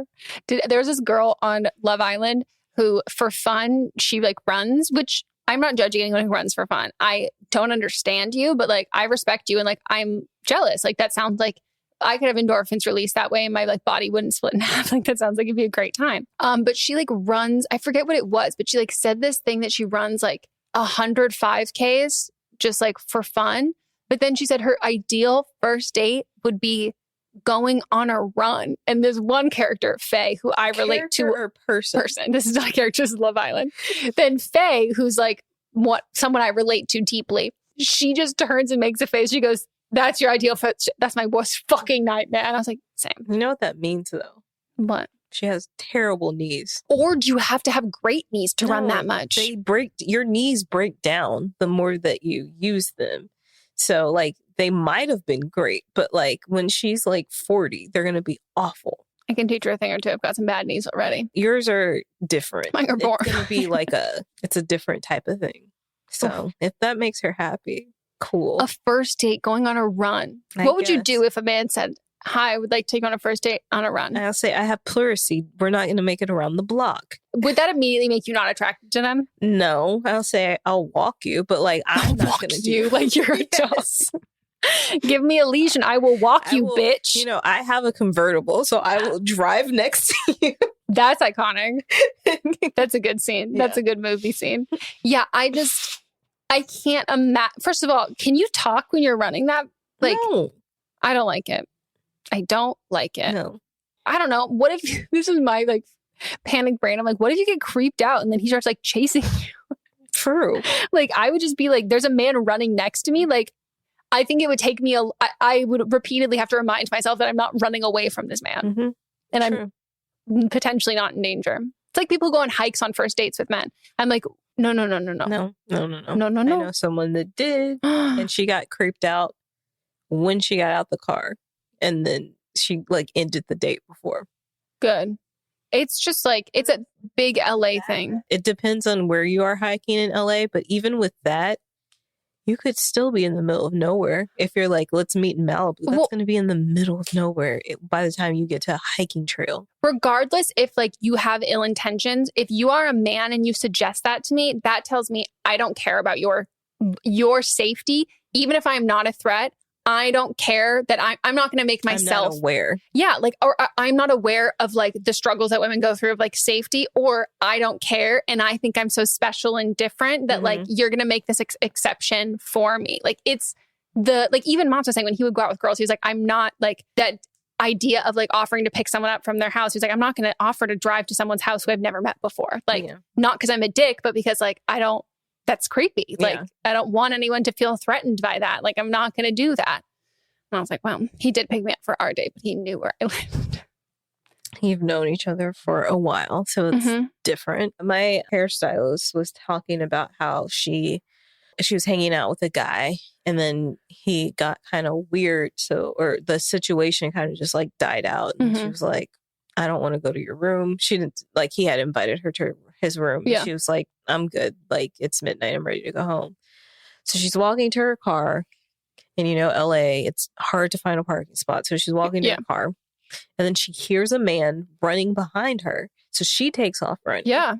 There was this girl on Love Island who, for fun, she like runs, which I'm not judging anyone who runs for fun. I don't understand you, but like I respect you and like I'm jealous. Like that sounds like I could have endorphins released that way and my like body wouldn't split in half. Like that sounds like it'd be a great time. But she like runs, I forget what it was, but she like said this thing that she runs like 105Ks just like for fun. But then she said her ideal first date would be going on a run. And there's one character, Faye, who I relate to. Or person. This is not a character, this is Love Island. Then Faye, who's like someone I relate to deeply, she just turns and makes a face. She goes, that's your ideal first. That's my worst fucking nightmare. And I was like, same. You know what that means though? What? She has terrible knees. Or do you have to have great knees to run that much? Your knees break down the more that you use them. So like they might have been great, but like when she's like 40, they're going to be awful. I can teach her a thing or two. I've got some bad knees already. Yours are different. Mine are born. It's going to be like it's a different type of thing. So if that makes her happy, cool. A first date going on a run. What would you do if a man said, hi, I would like to take on a first date on a run? I'll say, I have pleurisy. We're not going to make it around the block. Would that immediately make you not attracted to them? No, I'll say, I'll walk you, but like, I'm not going to do you like you're a dog. Give me a leash and I will walk you, bitch. You know, I have a convertible, so I will drive next to you. That's iconic. That's a good scene. Yeah. That's a good movie scene. Yeah, I can't imagine. First of all, can you talk when you're running that? Like, no. I don't like it. I don't like it. No. I don't know. What if, this is my like panic brain. I'm like, what if you get creeped out and then he starts like chasing you? True. Like, I would just be like, there's a man running next to me. Like, I think it would take me I would repeatedly have to remind myself that I'm not running away from this man. Mm-hmm. And True. I'm potentially not in danger. It's like people who go on hikes on first dates with men. I'm like, no. No. No. I know someone that did, and she got creeped out when she got out the car, and then she like ended the date before. Good. It's just like, it's a big LA thing. It depends on where you are hiking in LA, but even with that, you could still be in the middle of nowhere. If you're like, let's meet in Malibu, that's going to be in the middle of nowhere by the time you get to a hiking trail. Regardless if like you have ill intentions, if you are a man and you suggest that to me, that tells me I don't care about your safety. Even if I'm not a threat, I don't care that I'm not going to make myself I'm not aware. Yeah. Like, or I'm not aware of like the struggles that women go through of like safety, or I don't care. And I think I'm so special and different that like, you're going to make this exception for me. Like it's like even Moms was saying when he would go out with girls, he was like, I'm not like that idea of like offering to pick someone up from their house. He's like, I'm not going to offer to drive to someone's house who I've never met before. Like not because I'm a dick, but because like, that's creepy. Like, I don't want anyone to feel threatened by that. Like, I'm not going to do that. And I was like, well, he did pick me up for our date, but he knew where I lived. You've known each other for a while, so it's different. My hairstylist was talking about how she was hanging out with a guy and then he got kind of weird. Or the situation kind of just like died out. And she was like, I don't want to go to your room. She didn't like, he had invited her to his room. Yeah. She was like, I'm good. Like it's midnight. I'm ready to go home. So she's walking to her car, and you know, LA, it's hard to find a parking spot. So she's walking to her car, and then she hears a man running behind her. So she takes off running. Yeah.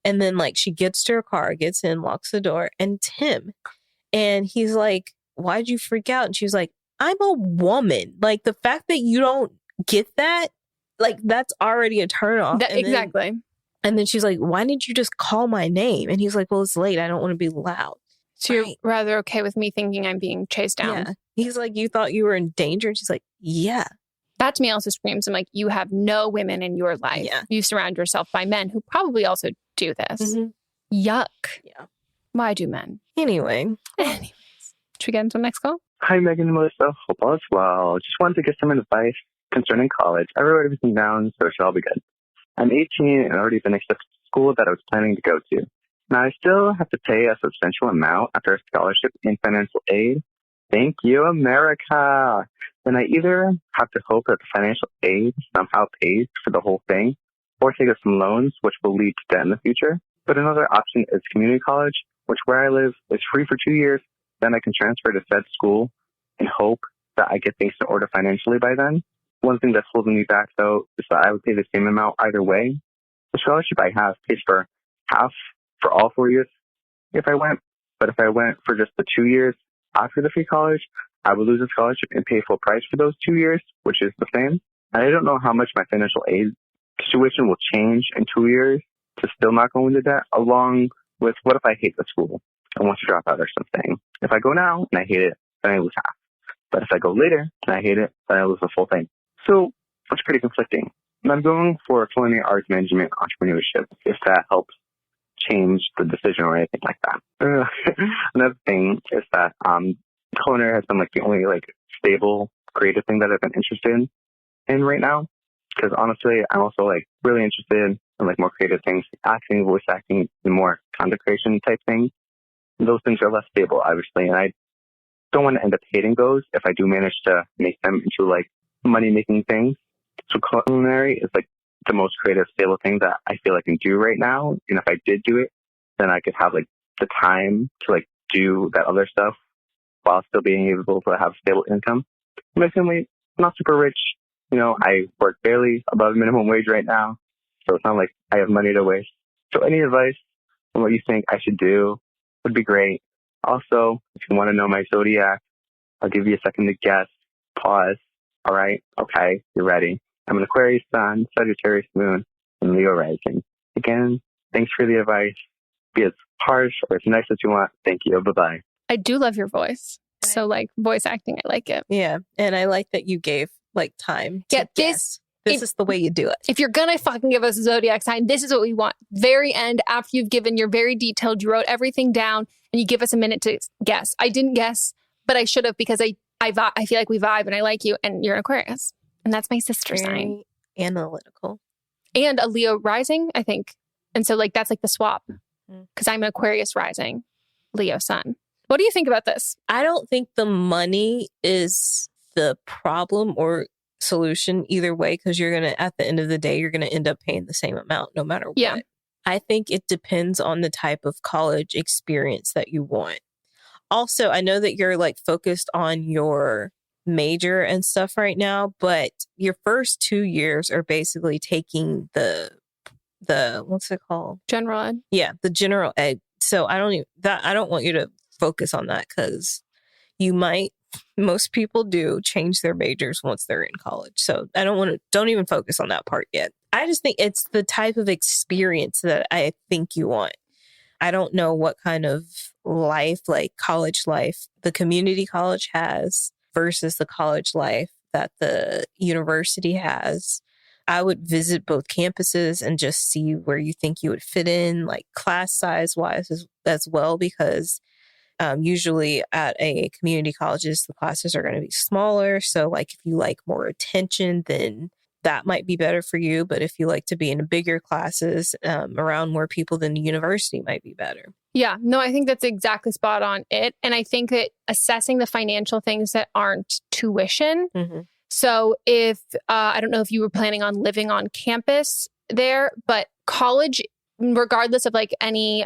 And then like she gets to her car, gets in, locks the door, and it's him. And he's like, why'd you freak out? And she was like, I'm a woman. Like the fact that you don't get that, like that's already a turnoff. Exactly. And then she's like, why didn't you just call my name? And he's like, well, it's late. I don't want to be loud. So you're rather okay with me thinking I'm being chased down? Yeah. He's like, you thought you were in danger? And she's like, yeah. That to me also screams. I'm like, you have no women in your life. Yeah. You surround yourself by men who probably also do this. Yuck. Yeah. Why do men? Anyways. Should we get into the next call? Hi, Megan and Melissa. Hope all is well. Just wanted to get some advice concerning college. I wrote everything down, so it should all be good. I'm 18 and already been accepted to school that I was planning to go to. Now, I still have to pay a substantial amount after a scholarship and financial aid, Thank you, America. Then I either have to hope that the financial aid somehow pays for the whole thing, or take out some loans, which will lead to debt in the future. But another option is community college, which where I live is free for 2 years. Then I can transfer to said school and hope that I get things in order financially by then. One thing that's holding me back, though, is that I would pay the same amount either way. The scholarship I have pays for half for all 4 years if I went. But if I went for just the 2 years after the free college, I would lose the scholarship and pay full price for those 2 years, which is the same. And I don't know how much my financial aid situation will change in 2 years to still not go into debt, along with what if I hate the school and want to drop out or something. If I go now and I hate it, then I lose half. But if I go later and I hate it, then I lose the full thing. So it's pretty conflicting. And I'm going for culinary arts management entrepreneurship, if that helps change the decision or anything like that. Another thing is that culinary has been like the only like stable creative thing that I've been interested in right now. Because honestly, I'm also like really interested in like more creative things, acting, voice acting, and more content creation type things. And those things are less stable, obviously, and I don't want to end up hating those if I do manage to make them into like money making things. So culinary is like the most creative, stable thing that I feel I can do right now. And if I did do it, then I could have like the time to like do that other stuff while still being able to have stable income. My family, not super rich. You know, I work barely above minimum wage right now. So it's not like I have money to waste. So any advice on what you think I should do would be great. Also, if you want to know my zodiac, I'll give you a second to guess. Pause. All right. Okay. You're ready. I'm an Aquarius sun, Sagittarius moon, and Leo rising. Again, thanks for the advice. Be as harsh or as nice as you want. Thank you. Bye-bye. I do love your voice. So like voice acting, I like it. Yeah. And I like that you gave like time to guess. This is the way you do it. If you're going to fucking give us a zodiac sign, this is what we want. Very end, after you've given your very detailed, you wrote everything down and you give us a minute to guess. I didn't guess, but I should have because I feel like we vibe and I like you and you're an Aquarius. And that's my sister sign. Analytical. And a Leo rising, I think. And so like that's like the swap because I'm an Aquarius rising, Leo sun. What do you think about this? I don't think the money is the problem or solution either way, because you're going to, at the end of the day, you're going to end up paying the same amount no matter what. I think it depends on the type of college experience that you want. Also, I know that you're like focused on your major and stuff right now, but your first 2 years are basically taking the what's it called? General ed. Yeah, the general ed. So I don't want you to focus on that because you might, most people do change their majors once they're in college. So don't even focus on that part yet. I just think it's the type of experience that I think you want. I don't know what kind of life, like college life, the community college has versus the college life that the university has. I would visit both campuses and just see where you think you would fit in, like class size wise as well, because usually at a community colleges, the classes are going to be smaller. So like if you like more attention, then that might be better for you. But if you like to be in bigger classes around more people, then the university might be better. Yeah, no, I think that's exactly spot on it. And I think that assessing the financial things that aren't tuition. Mm-hmm. So if, I don't know if you were planning on living on campus there, but college, regardless of like any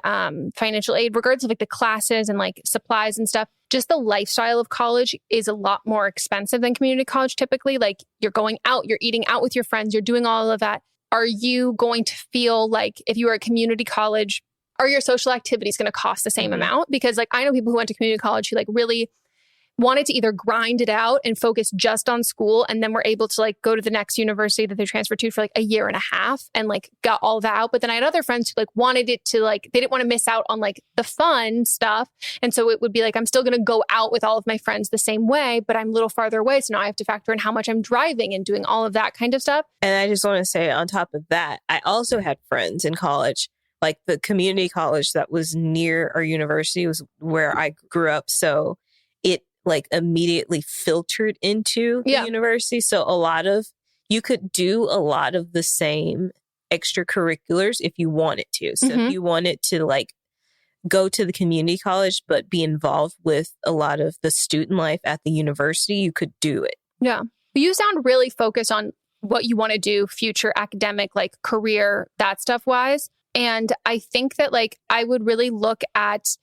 financial aid, regardless of like the classes and like supplies and stuff, just the lifestyle of college is a lot more expensive than community college typically. Like you're going out, you're eating out with your friends, you're doing all of that. Are you going to feel like if you were at community college, are your social activities going to cost the same amount? Because like I know people who went to community college who like really wanted to either grind it out and focus just on school and then were able to like go to the next university that they transferred to for like a year and a half and like got all that out. But then I had other friends who like wanted it to like, they didn't want to miss out on like the fun stuff. And so it would be like, I'm still going to go out with all of my friends the same way, but I'm a little farther away. So now I have to factor in how much I'm driving and doing all of that kind of stuff. And I just want to say on top of that, I also had friends in college, like the community college that was near our university was where I grew up. So it like immediately filtered into the university. So you could do a lot of the same extracurriculars if you wanted to. So if you wanted to like go to the community college, but be involved with a lot of the student life at the university, you could do it. Yeah. You sound really focused on what you want to do, future academic, like career, that stuff wise. And I think that like, I would really look at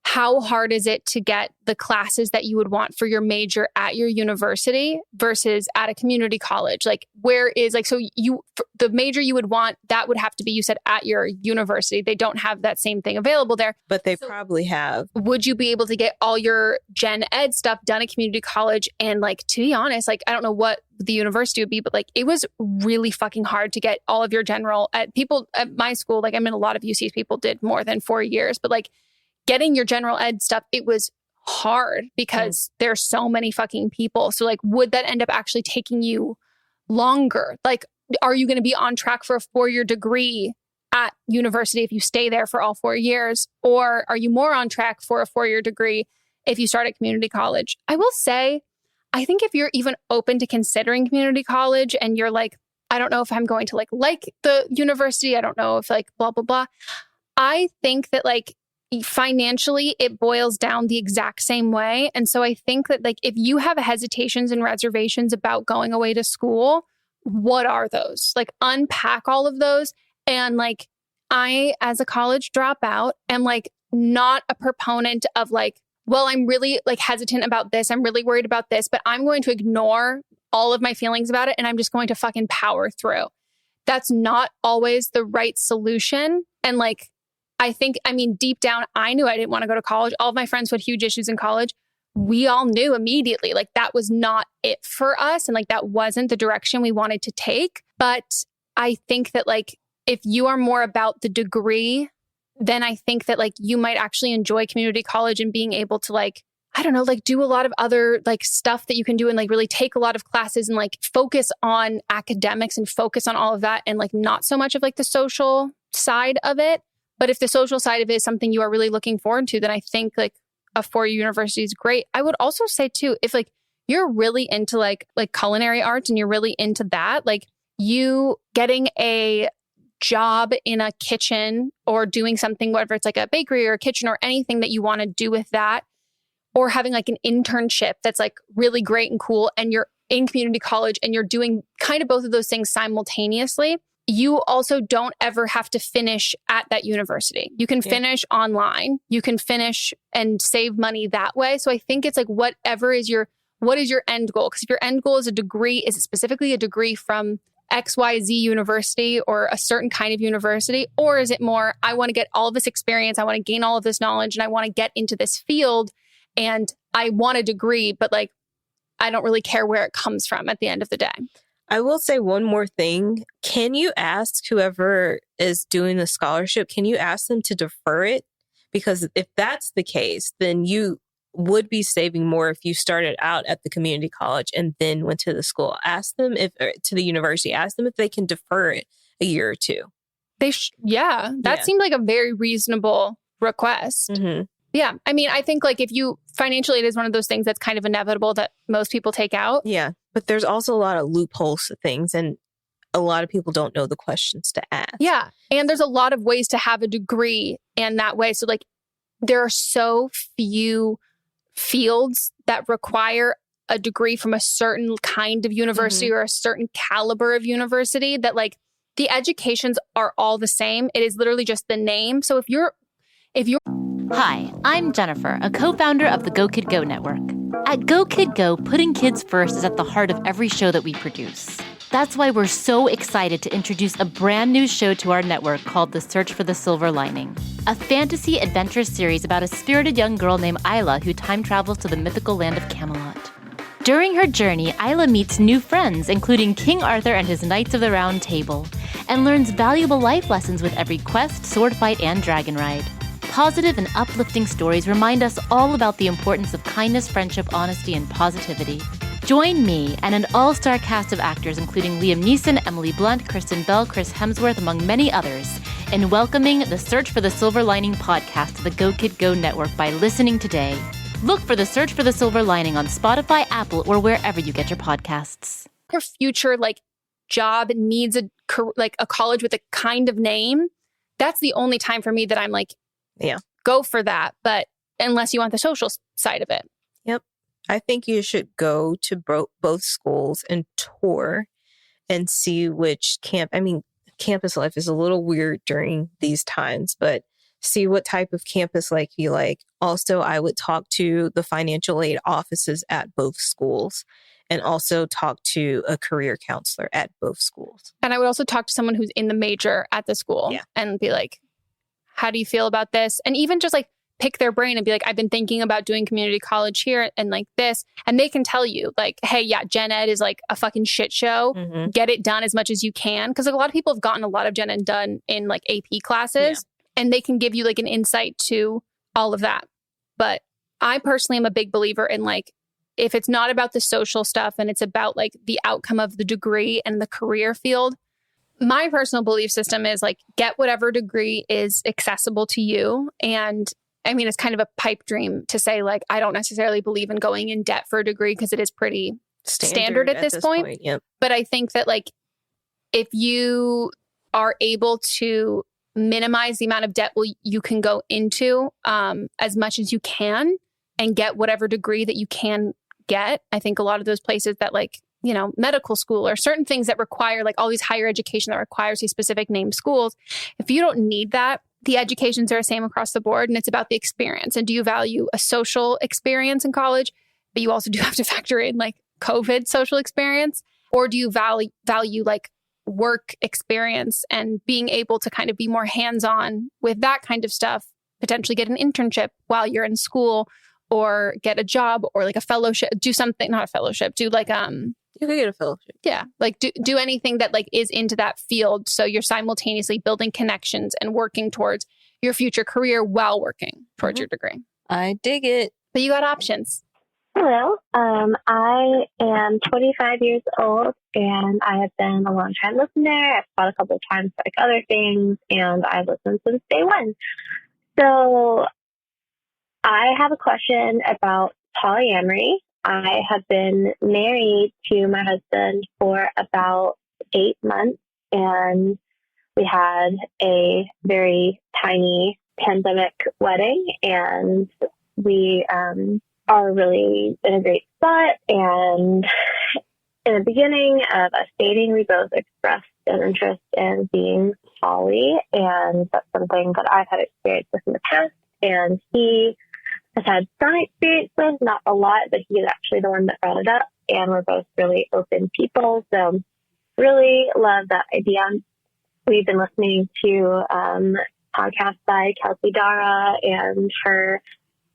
how hard is it to get the classes that you would want for your major at your university versus at a community college? Like, where is like, so you, the major you would want, that would have to be, you said, at your university. They don't have that same thing available there. But they probably have. Would you be able to get all your gen ed stuff done at community college? And like, to be honest, like, I don't know what the university would be, but like, it was really fucking hard to get all of your general people at my school. Like, I mean, a lot of UC's people did more than 4 years, but like, getting your general ed stuff, it was hard because there's so many fucking people. So like, would that end up actually taking you longer? Like, are you going to be on track for a 4-year degree at university if you stay there for all 4 years? Or are you more on track for a 4-year degree if you start at community college? I will say, I think if you're even open to considering community college and you're like, I don't know if I'm going to like the university, I don't know if like blah, blah, blah. I think that like, financially, it boils down the exact same way. And so I think that like, if you have hesitations and reservations about going away to school, what are those? Like, unpack all of those. And like, I, as a college dropout, am like not a proponent of like, well, I'm really like hesitant about this. I'm really worried about this, but I'm going to ignore all of my feelings about it. And I'm just going to fucking power through. That's not always the right solution. And like, I think, I mean, deep down, I knew I didn't want to go to college. All of my friends who had huge issues in college, we all knew immediately, like that was not it for us. And like, that wasn't the direction we wanted to take. But I think that like, if you are more about the degree, then I think that like, you might actually enjoy community college and being able to like, I don't know, like do a lot of other like stuff that you can do and like really take a lot of classes and like focus on academics and focus on all of that. And like, not so much of like the social side of it. But if the social side of it is something you are really looking forward to, then I think like a 4-year university is great. I would also say too, if like you're really into like culinary arts and you're really into that, like you getting a job in a kitchen or doing something, whether it's like a bakery or a kitchen or anything that you want to do with that, or having like an internship that's like really great and cool, and you're in community college and you're doing kind of both of those things simultaneously. You also don't ever have to finish at that university. You can finish online. You can finish and save money that way. So I think it's like what is your end goal? Because if your end goal is a degree, is it specifically a degree from XYZ university or a certain kind of university? Or is it more, I want to get all of this experience, I want to gain all of this knowledge, and I want to get into this field and I want a degree, but like, I don't really care where it comes from at the end of the day. I will say one more thing. Can you ask whoever is doing the scholarship, can you ask them to defer it? Because if that's the case, then you would be saving more if you started out at the community college and then went to the school. Ask them to the university, ask them if they can defer it a year or two. That seemed like a very reasonable request. Mm-hmm. Yeah. I mean, I think like if you financially, it is one of those things that's kind of inevitable that most people take out. Yeah. But there's also a lot of loopholes to things, and a lot of people don't know the questions to ask. Yeah. And there's a lot of ways to have a degree in that way. So like there are so few fields that require a degree from a certain kind of university or a certain caliber of university that like the educations are all the same. It is literally just the name. So if you're Hi, I'm Jennifer, a co-founder of the Go Kid Go network. At Go Kid Go, putting kids first is at the heart of every show that we produce. That's why we're so excited to introduce a brand new show to our network called The Search for the Silver Lining, a fantasy adventure series about a spirited young girl named Isla who time travels to the mythical land of Camelot. During her journey, Isla meets new friends, including King Arthur and his Knights of the Round Table, and learns valuable life lessons with every quest, sword fight, and dragon ride. Positive and uplifting stories remind us all about the importance of kindness, friendship, honesty, and positivity. Join me and an all-star cast of actors including Liam Neeson, Emily Blunt, Kristen Bell, Chris Hemsworth, among many others, in welcoming the Search for the Silver Lining podcast to the Go Kid Go network by listening today. Look for the Search for the Silver Lining on Spotify, Apple, or wherever you get your podcasts. Your future like job needs a college with a kind of name. That's the only time for me that I'm like, go for that. But unless you want the social side of it. Yep. I think you should go to both schools and tour and see which campus life is a little weird during these times, but see what type of campus life you like. Also, I would talk to the financial aid offices at both schools and also talk to a career counselor at both schools. And I would also talk to someone who's in the major at the school and be like, how do you feel about this? And even just like pick their brain and be like, I've been thinking about doing community college here and like this. And they can tell you like, hey, yeah, gen ed is like a fucking shit show. Mm-hmm. Get it done as much as you can. Because like a lot of people have gotten a lot of gen ed done in like AP classes and they can give you like an insight to all of that. But I personally am a big believer in like, if it's not about the social stuff and it's about like the outcome of the degree and the career field, my personal belief system is like, get whatever degree is accessible to you. And I mean, it's kind of a pipe dream to say like, I don't necessarily believe in going in debt for a degree because it is pretty standard at this point. Yep. But I think that like, if you are able to minimize the amount of debt you can go into as much as you can and get whatever degree that you can get. I think a lot of those places that like, you know, medical school or certain things that require like all these higher education that requires these specific named schools. If you don't need that, the educations are the same across the board and it's about the experience. And do you value a social experience in college? But you also do have to factor in like COVID social experience, or do you value like work experience and being able to kind of be more hands-on with that kind of stuff, potentially get an internship while you're in school or get a job or like a fellowship, do something, not a fellowship, do like, you could get a fellowship. Yeah. Like do anything that like is into that field. So you're simultaneously building connections and working towards your future career while working towards your degree. I dig it. But you got options. Hello. I am 25 years old and I have been a long time listener. I've taught a couple of times for like other things and I've listened since day one. So I have a question about polyamory. I have been married to my husband for about 8 months and we had a very tiny pandemic wedding and we are really in a great spot. And in the beginning of us dating, we both expressed an interest in being poly, and that's something that I've had experience with in the past. And he has had some experience with, not a lot, but he's actually the one that brought it up. And we're both really open people, so really love that idea. We've been listening to podcasts by Kelsey Dara and her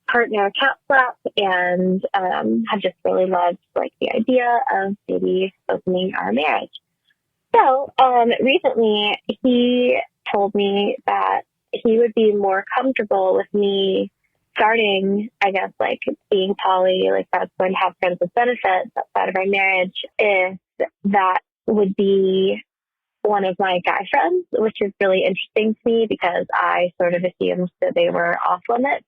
partner Cat Flap, and have just really loved like the idea of maybe opening our marriage. So recently he told me that he would be more comfortable with me starting, I guess, like being poly, like that's going to have friends with benefits outside of our marriage, if that would be one of my guy friends, which is really interesting to me because I sort of assumed that they were off limits.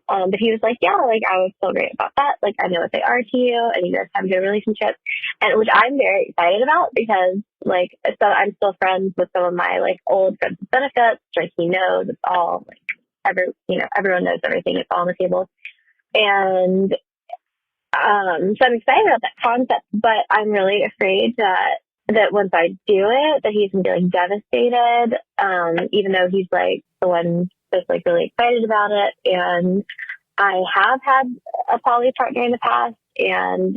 But he was like, yeah, like I would feel great about that. Like I know what they are to you and you guys have a good relationship, and which I'm very excited about because like, so I'm still friends with some of my like old friends with benefits. Like he knows it's all like everyone knows everything. It's all on the table. And, so I'm excited about that concept, but I'm really afraid that once I do it, that he's going to be like devastated. Even though he's like the one that's like really excited about it. And I have had a poly partner in the past and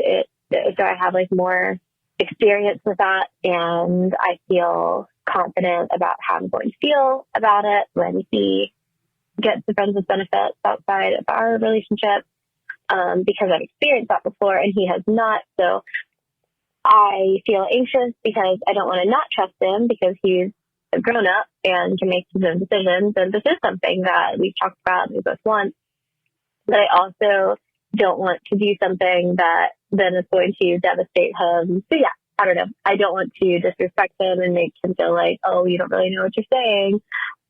so I have like more experience with that. And I feel confident about how I'm going to feel about it when he gets the friends with benefits outside of our relationship, because I've experienced that before and he has not. So I feel anxious because I don't want to not trust him because he's a grown up and can make his own decisions. And this is something that we've talked about and we both want. But I also don't want to do something that then is going to devastate him. So yeah, I don't know. I don't want to disrespect him and make him feel like, oh, you don't really know what you're saying.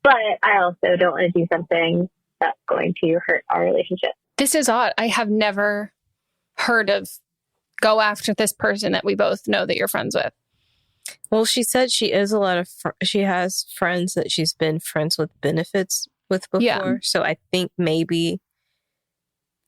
But I also don't want to do something that's going to hurt our relationship. This is odd. I have never heard of go after this person that we both know that you're friends with. Well, she said she is she has friends that she's been friends with benefits with before. So I think maybe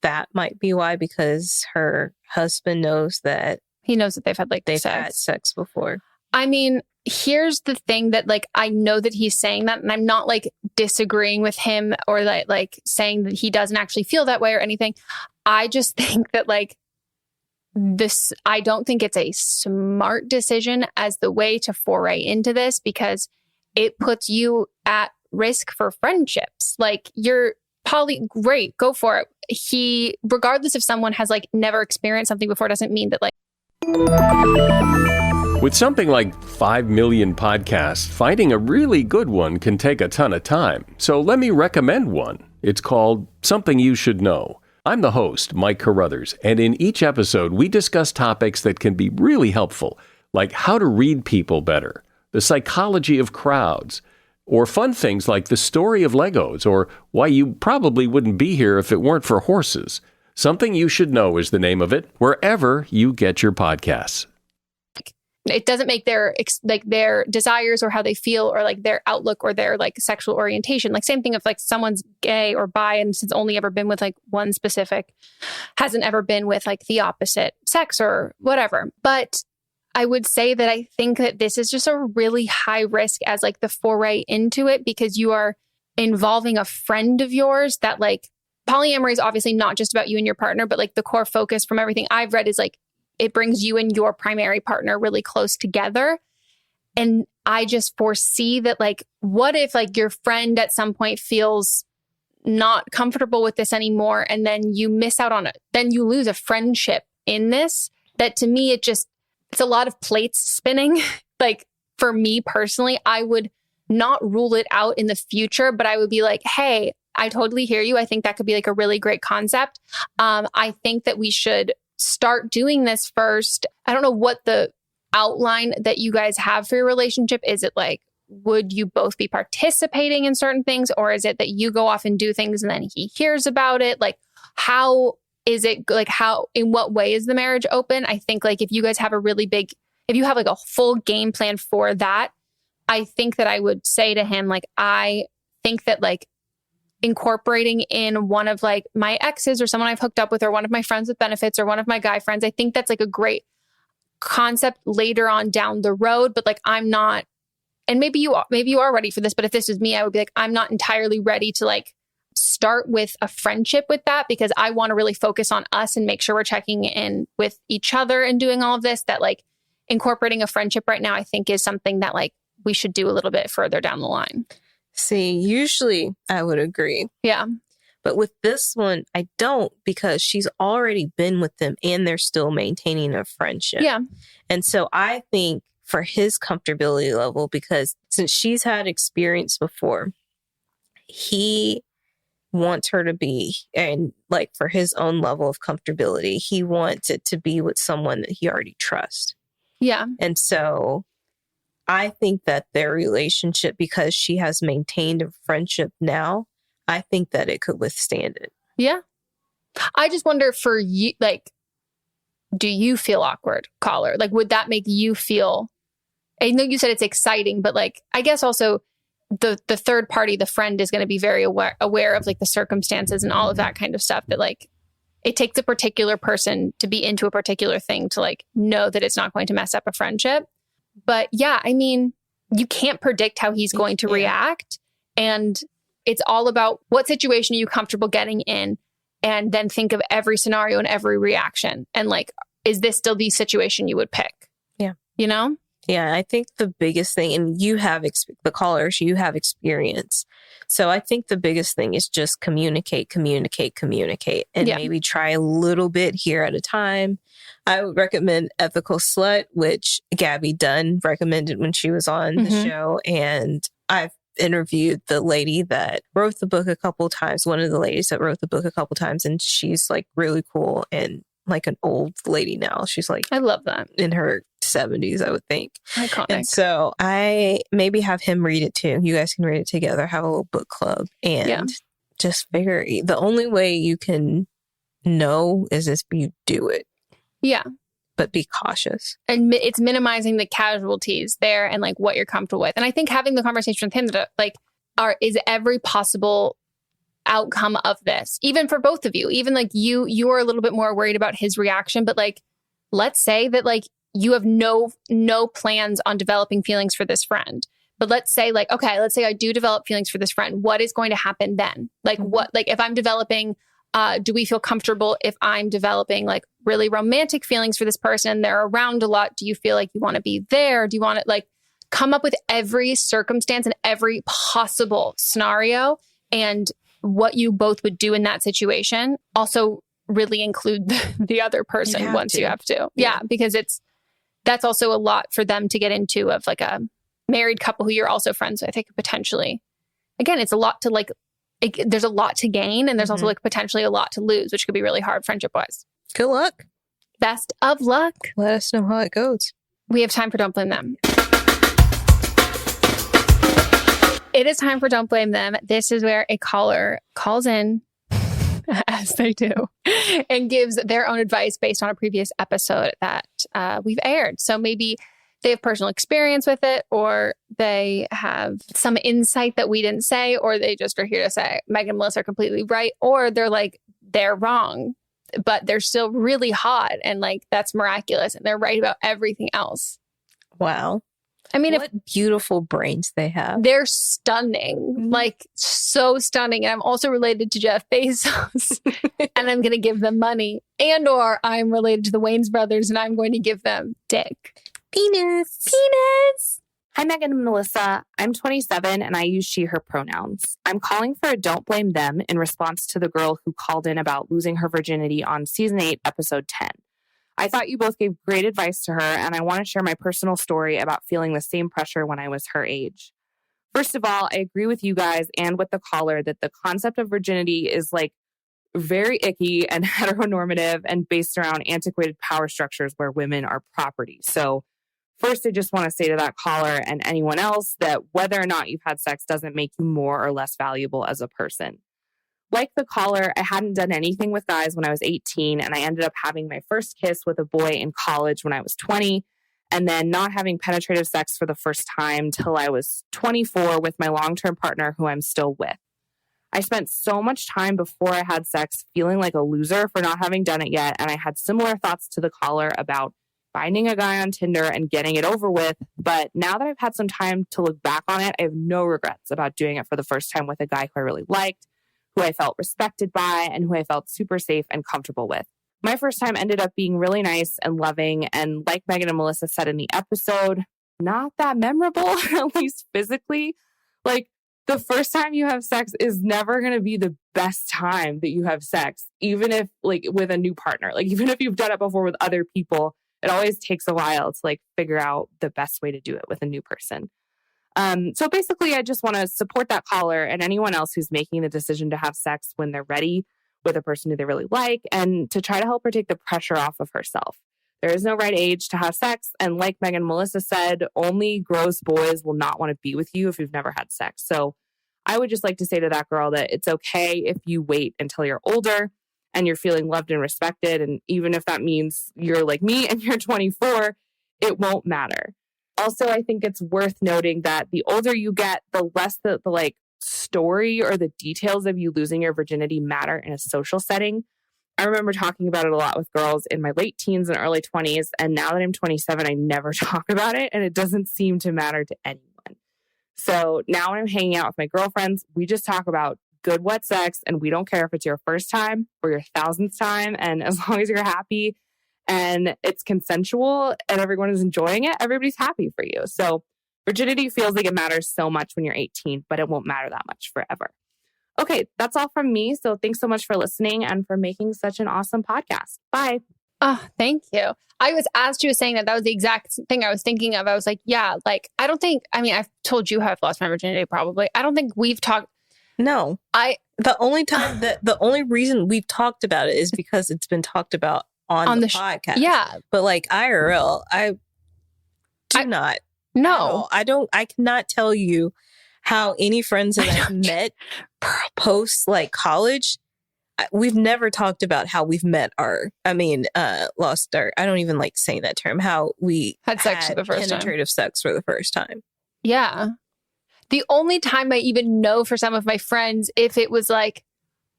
that might be why, because her husband knows that he knows that they've had had sex before. I mean, here's the thing that I know that he's saying that, and I'm not disagreeing with him or saying that he doesn't actually feel that way or anything. I just think that I don't think it's a smart decision as the way to foray into this, because it puts you at risk for friendships. You're great, go for it. He, regardless if someone has never experienced something before, doesn't mean that With something like 5 million podcasts, finding a really good one can take a ton of time. So let me recommend one. It's called Something You Should Know. I'm the host, Mike Carruthers, and in each episode, we discuss topics that can be really helpful, like how to read people better, the psychology of crowds, or fun things like the story of Legos, or why you probably wouldn't be here if it weren't for horses. Something You Should Know is the name of it, wherever you get your podcasts. it doesn't make their desires or how they feel or their outlook or their sexual orientation. Same thing if someone's gay or bi and has only ever been with one specific, hasn't ever been with the opposite sex or whatever. But I would say that I think that this is just a really high risk as the foray into it, because you are involving a friend of yours that polyamory is obviously not just about you and your partner, but the core focus from everything I've read is it brings you and your primary partner really close together. And I just foresee that what if your friend at some point feels not comfortable with this anymore, and then you miss out on it, then you lose a friendship in this. That to me, it's a lot of plates spinning. For me personally, I would not rule it out in the future, but I would be hey, I totally hear you. I think that could be a really great concept. I think that we should start doing this first. I don't know what the outline that you guys have for your relationship. Is it would you both be participating in certain things, or is it that you go off and do things and then he hears about it? How is it how, in what way is the marriage open? I think if you guys have if you have a full game plan for that, I think that I would say to him, I think that incorporating in one of my exes or someone I've hooked up with, or one of my friends with benefits, or one of my guy friends, I think that's a great concept later on down the road. But I'm not, and maybe you are ready for this, but if this is me, I would be I'm not entirely ready to start with a friendship with that, because I want to really focus on us and make sure we're checking in with each other and doing all of this. That incorporating a friendship right now, I think is something that we should do a little bit further down the line. See, usually I would agree. Yeah. But with this one, I don't, because she's already been with them and they're still maintaining a friendship. Yeah. And so I think for his comfortability level, because since she's had experience before, he wants her to be, and for his own level of comfortability, he wants it to be with someone that he already trusts. Yeah. And so I think that their relationship, because she has maintained a friendship now, I think that it could withstand it. Yeah. I just wonder for you, do you feel awkward, caller? Would that make you feel, I know you said it's exciting, but I guess also the third party, the friend, is going to be very aware of the circumstances and all of that kind of stuff, that it takes a particular person to be into a particular thing to know that it's not going to mess up a friendship. But yeah, I mean, you can't predict how he's going to react. And it's all about what situation are you comfortable getting in, and then think of every scenario and every reaction. And is this still the situation you would pick? Yeah. You know? Yeah, I think the biggest thing, and you have the callers, you have experience. So I think the biggest thing is just communicate, and maybe try a little bit here at a time. I would recommend Ethical Slut, which Gabby Dunn recommended when she was on the show. And I've interviewed the lady that wrote the book a couple times, one of the ladies that wrote the book a couple times, and she's really cool and an old lady now. She's I love that. In her 70s, I would think. Iconic. And so I maybe have him read it too. You guys can read it together, have a little book club, and just figure the only way you can know is if you do it. Yeah. But be cautious. And it's minimizing the casualties there and what you're comfortable with. And I think having the conversation with him that is every possible outcome of this, even for both of you. Even like you're a little bit more worried about his reaction, but like, let's say that like you have no plans on developing feelings for this friend. But let's say like, okay, let's say I do develop feelings for this friend. What is going to happen then? Like what, like if I'm developing, do we feel comfortable if I'm developing like really romantic feelings for this person? They're around a lot. Do you feel like you want to be there? Do you want to like come up with every circumstance and every possible scenario and what you both would do in that situation? Also really include the other person you have to. Yeah, because that's also a lot for them to get into of like a married couple who you're also friends with. I think potentially, again, it's a lot to like, there's a lot to gain and there's also like potentially a lot to lose, which could be really hard friendship wise. Good luck. Best of luck. Let us know how it goes. We have time for Don't Blame Them. It is time for Don't Blame Them. This is where a caller calls in, as they do, and gives their own advice based on a previous episode that we've aired. So maybe they have personal experience with it, or they have some insight that we didn't say, or they just are here to say Megan and Melissa are completely right, or they're like, they're wrong, but they're still really hot and like that's miraculous and they're right about everything else. Wow. I mean, what beautiful brains they have. They're stunning, like so stunning. And I'm also related to Jeff Bezos and I'm going to give them money, and or I'm related to the Wayans brothers and I'm going to give them dick. Penis. Hi, Megan and Melissa. I'm 27 and I use she, her pronouns. I'm calling for a Don't Blame Them in response to the girl who called in about losing her virginity on season 8, episode 10. I thought you both gave great advice to her, and I want to share my personal story about feeling the same pressure when I was her age. First of all, I agree with you guys and with the caller that the concept of virginity is like very icky and heteronormative and based around antiquated power structures where women are property. So first, I just want to say to that caller and anyone else that whether or not you've had sex doesn't make you more or less valuable as a person. Like the caller, I hadn't done anything with guys when I was 18, and I ended up having my first kiss with a boy in college when I was 20, and then not having penetrative sex for the first time till I was 24 with my long-term partner who I'm still with. I spent so much time before I had sex feeling like a loser for not having done it yet, and I had similar thoughts to the caller about finding a guy on Tinder and getting it over with. But now that I've had some time to look back on it, I have no regrets about doing it for the first time with a guy who I really liked, who I felt respected by, and who I felt super safe and comfortable with. My first time ended up being really nice and loving, and like Megan and Melissa said in the episode, not that memorable, at least physically. Like, the first time you have sex is never going to be the best time that you have sex, even if, like, with a new partner. Like, even if you've done it before with other people, it always takes a while to, like, figure out the best way to do it with a new person. So basically, I just want to support that caller and anyone else who's making the decision to have sex when they're ready with a person who they really like, and to try to help her take the pressure off of herself. There is no right age to have sex. And like Megan and Melissa said, only gross boys will not want to be with you if you've never had sex. So I would just like to say to that girl that it's okay if you wait until you're older and you're feeling loved and respected. And even if that means you're like me and you're 24, it won't matter. Also, I think it's worth noting that the older you get, the less the like story or the details of you losing your virginity matter in a social setting. I remember talking about it a lot with girls in my late teens and early 20s. And now that I'm 27, I never talk about it. And it doesn't seem to matter to anyone. So now when I'm hanging out with my girlfriends, we just talk about good, wet sex. And we don't care if it's your first time or your 1000th time. And as long as you're happy and it's consensual and everyone is enjoying it, everybody's happy for you. So virginity feels like it matters so much when you're 18, but it won't matter that much forever. Okay, that's all from me. So thanks so much for listening and for making such an awesome podcast. Bye. Oh, thank you. As she was saying that was the exact thing I was thinking of. I was like, yeah, like, I've told you how I've lost my virginity probably. I don't think we've talked. No. The only reason we've talked about it is because it's been talked about on the podcast. Yeah. But like IRL, I not. No. I cannot tell you how any friends that I've met post like college, we've never talked about how we've met lost our, I don't even like saying that term, how we had sex for the first time. Penetrative sex for the first time. Yeah. The only time I even know for some of my friends, if it was like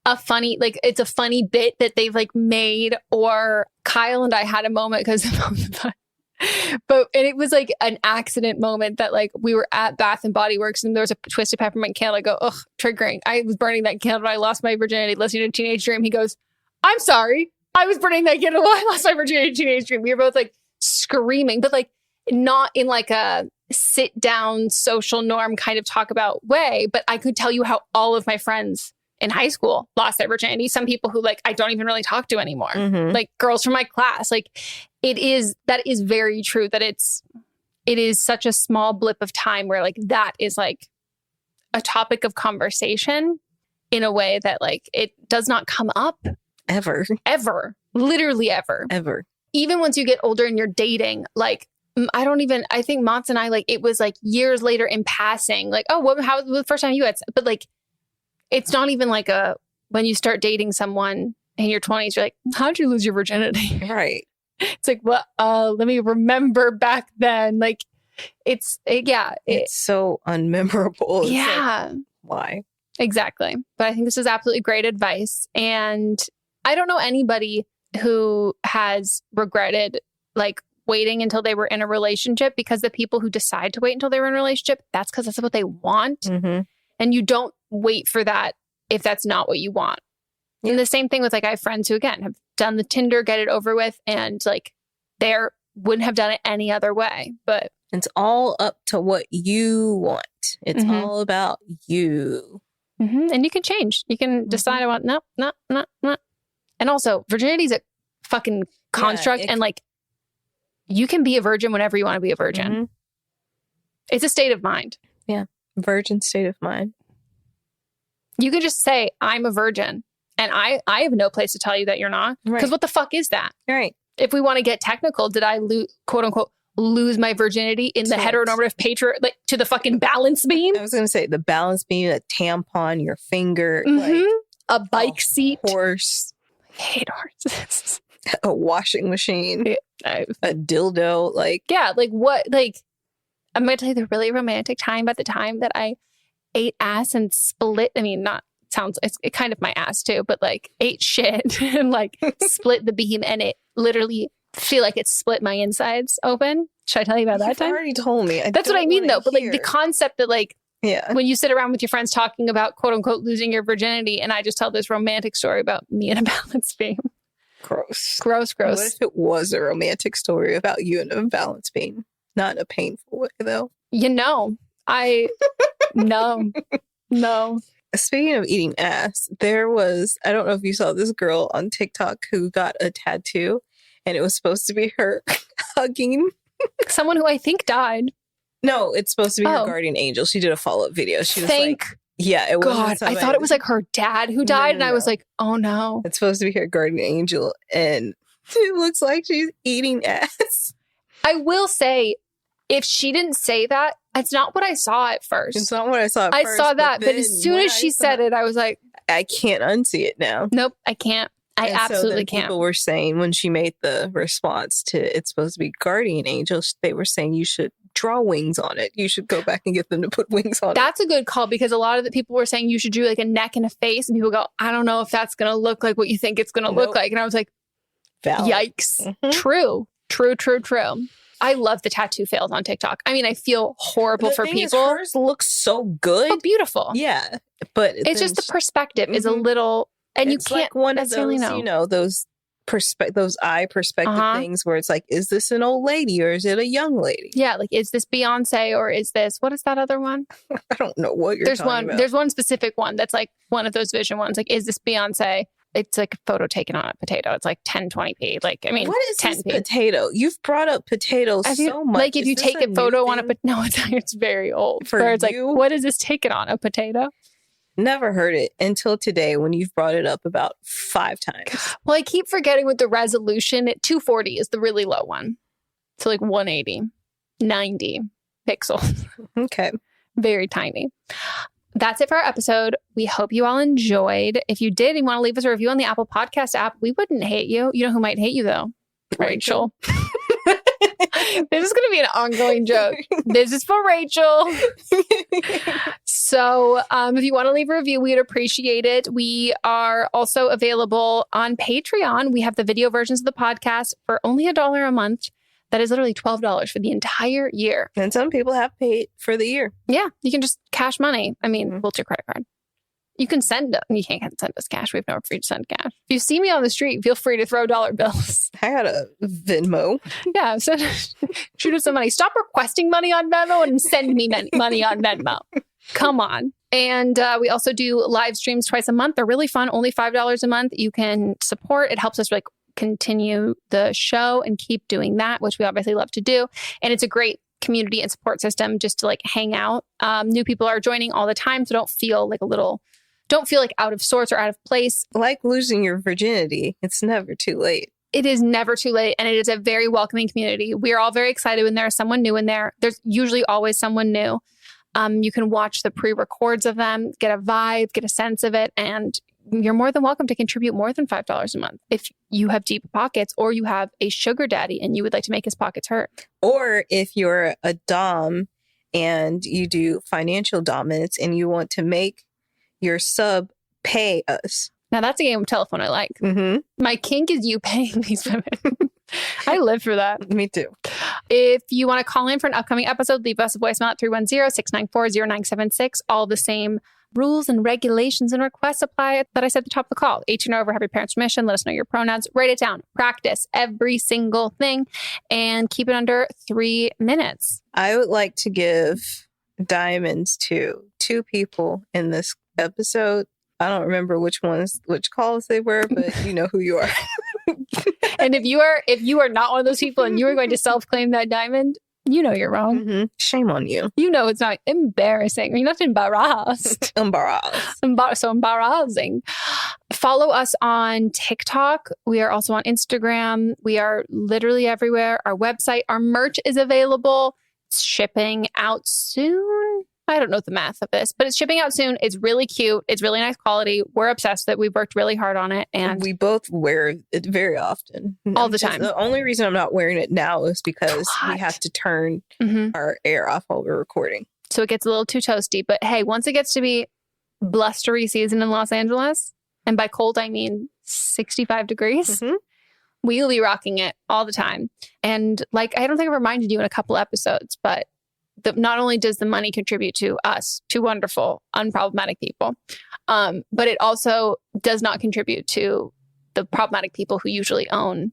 a funny, like it's a funny bit that they've like made, or Kyle and I had a moment because and it was like an accident moment that like we were at Bath and Body Works and there was a Twisted Peppermint candle. I go, ugh, triggering. I was burning that candle when I lost my virginity listening to Teenage Dream. He goes, I'm sorry. I was burning that candle when I lost my virginity to Teenage Dream. We were both like screaming, but like not in like a sit down social norm kind of talk about way. But I could tell you how all of my friends in high school lost their virginity. Some people who like I don't even really talk to anymore. Like girls from my class. Like that is very true that it is such a small blip of time where like that is like a topic of conversation in a way that like it does not come up ever, literally ever. Even once you get older and you're dating, like I think Mats and I, like it was like years later in passing, like, oh, how was the first time you had, but like, it's not even like when you start dating someone in your 20s, you're like, how'd you lose your virginity? Right. It's like, well, let me remember back then. Like it's so unmemorable. It's yeah. Like, why? Exactly. But I think this is absolutely great advice. And I don't know anybody who has regretted like waiting until they were in a relationship, because the people who decide to wait until they were in a relationship, that's because that's what they want. And you don't wait for that if that's not what you want. Yeah. And the same thing with like, I have friends who again have done the Tinder, get it over with, and like they wouldn't have done it any other way. But it's all up to what you want. It's all about you. And you can change. You can decide I want no. And also virginity is a fucking construct, and like you can be a virgin whenever you want to be a virgin. It's a state of mind. Yeah. Virgin state of mind. You can just say, I'm a virgin. And I have no place to tell you that you're not. Because what the fuck is that? Right. If we want to get technical, did I quote unquote lose my virginity in the heteronormative like to the fucking balance beam? I was going to say the balance beam, a tampon, your finger, like a bike seat, horse. I hate horses. A washing machine, a dildo, like what? Like I'm going to tell you the really romantic time. At the time that I ate ass and split. I mean, it's kind of my ass too, but like ate shit and like split the beam, and it literally feel like it split my insides open. Should I tell you about that time? You already told me. That's what I mean though. But like the concept that like, when you sit around with your friends talking about quote unquote losing your virginity, and I just tell this romantic story about me and a balance beam. Gross. What if it was a romantic story about you and a balance beam? Not in a painful way though. No. Speaking of eating ass, there was, I don't know if you saw this girl on TikTok who got a tattoo, and it was supposed to be her hugging someone who I think died. No, it's supposed to be her guardian angel. She did a follow-up video. She was it was. God, I thought it was like her dad who died, and I was like, oh no. It's supposed to be her guardian angel, and it looks like she's eating ass. I will say, if she didn't say that, it's not what I saw at first. It's not what I saw at first. I saw that, but as soon as she said it, I was like, I can't unsee it now. Nope, I can't. I absolutely can't. People were saying when she made the response to it's supposed to be guardian angels, they were saying you should draw wings on it. You should go back and get them to put wings on it. That's a good call, because a lot of the people were saying you should do like a neck and a face, and people go, I don't know if that's going to look like what you think it's going to look like. And I was like, valid. Yikes. True. I love the tattoo fails on TikTok. I mean, I feel horrible for people. Hers looks so good. Oh, beautiful. Yeah. But it's just the perspective is a little, and it's you can't like one of necessarily those, know. Those eye perspective things where it's like, is this an old lady or is it a young lady? Yeah. Like, is this Beyonce or is this, what is that other one? I don't know what you're talking about. There's one specific one that's like one of those vision ones. Like, is this Beyonce? It's like a photo taken on a potato. It's like 1020p. Like, I mean, what is 10p. This potato? You've brought up potatoes so much. Like, if you take a photo on it's very old. For it's like, what is this taken on a potato? Never heard it until today when you've brought it up about 5 times. Well, I keep forgetting with the resolution. 240 is the really low one. So like 180, 90 pixels. Okay. Very tiny. That's it for our episode. We hope you all enjoyed. If you did and want to leave us a review on the Apple Podcast app, we wouldn't hate you. You know who might hate you, though? Rachel. This is going to be an ongoing joke. This is for Rachel. So if you want to leave a review, we'd appreciate it. We are also available on Patreon. We have the video versions of the podcast for only $1 a month. That is literally $12 for the entire year. And some people have paid for the year. Yeah, you can just cash money. I mean, what's your credit card? You can send you can't send us cash. We have no free to send cash. If you see me on the street, feel free to throw dollar bills. I got a Venmo. Yeah, so shoot us some money. Stop requesting money on Venmo and send me money on Venmo. Come on. And we also do live streams twice a month. They're really fun. Only $5 a month. You can support. It helps us continue the show and keep doing that, which we obviously love to do. And it's a great community and support system just to hang out. New people are joining all the time, so don't feel out of sorts or out of place. Like losing your virginity, it's never too late. It is never too late, and it is a very welcoming community. We are all very excited when there's someone new in there. There's usually always someone new. You can watch the pre-records of them, get a vibe, get a sense of it, and you're more than welcome to contribute more than $5 a month if you have deep pockets or you have a sugar daddy and you would like to make his pockets hurt. Or if you're a dom and you do financial dominance and you want to make your sub pay us. Now that's a game of telephone I like. Mm-hmm. My kink is you paying these women. I live for that. Me too. If you want to call in for an upcoming episode, leave us a voicemail at 310-694-0976. All the same rules and regulations and requests apply that I said at the top of the call. 18 or over, have your parents' permission. Let us know your pronouns. Write it down. Practice every single thing and keep it under 3 minutes. I would like to give diamonds to 2 people in this episode. I don't remember which calls they were, but you know who you are. And if you are not one of those people and you are going to self-claim that diamond, you know you're wrong. Mm-hmm. Shame on you. You know it's not embarrassing. You're not embarrassed. So embarrassing. Follow us on TikTok. We are also on Instagram. We are literally everywhere. Our website, our merch is available. It's shipping out soon. I don't know the math of this, but it's shipping out soon. It's really cute. It's really nice quality. We're obsessed with it. We've worked really hard on it. And we both wear it very often. All the time. The only reason I'm not wearing it now is because we have to turn our air off while we're recording. So it gets a little too toasty. But hey, once it gets to be blustery season in Los Angeles, and by cold, I mean 65 degrees, we'll be rocking it all the time. And I don't think I've reminded you in a couple episodes, but not only does the money contribute to us, 2 wonderful, unproblematic people, but it also does not contribute to the problematic people who usually own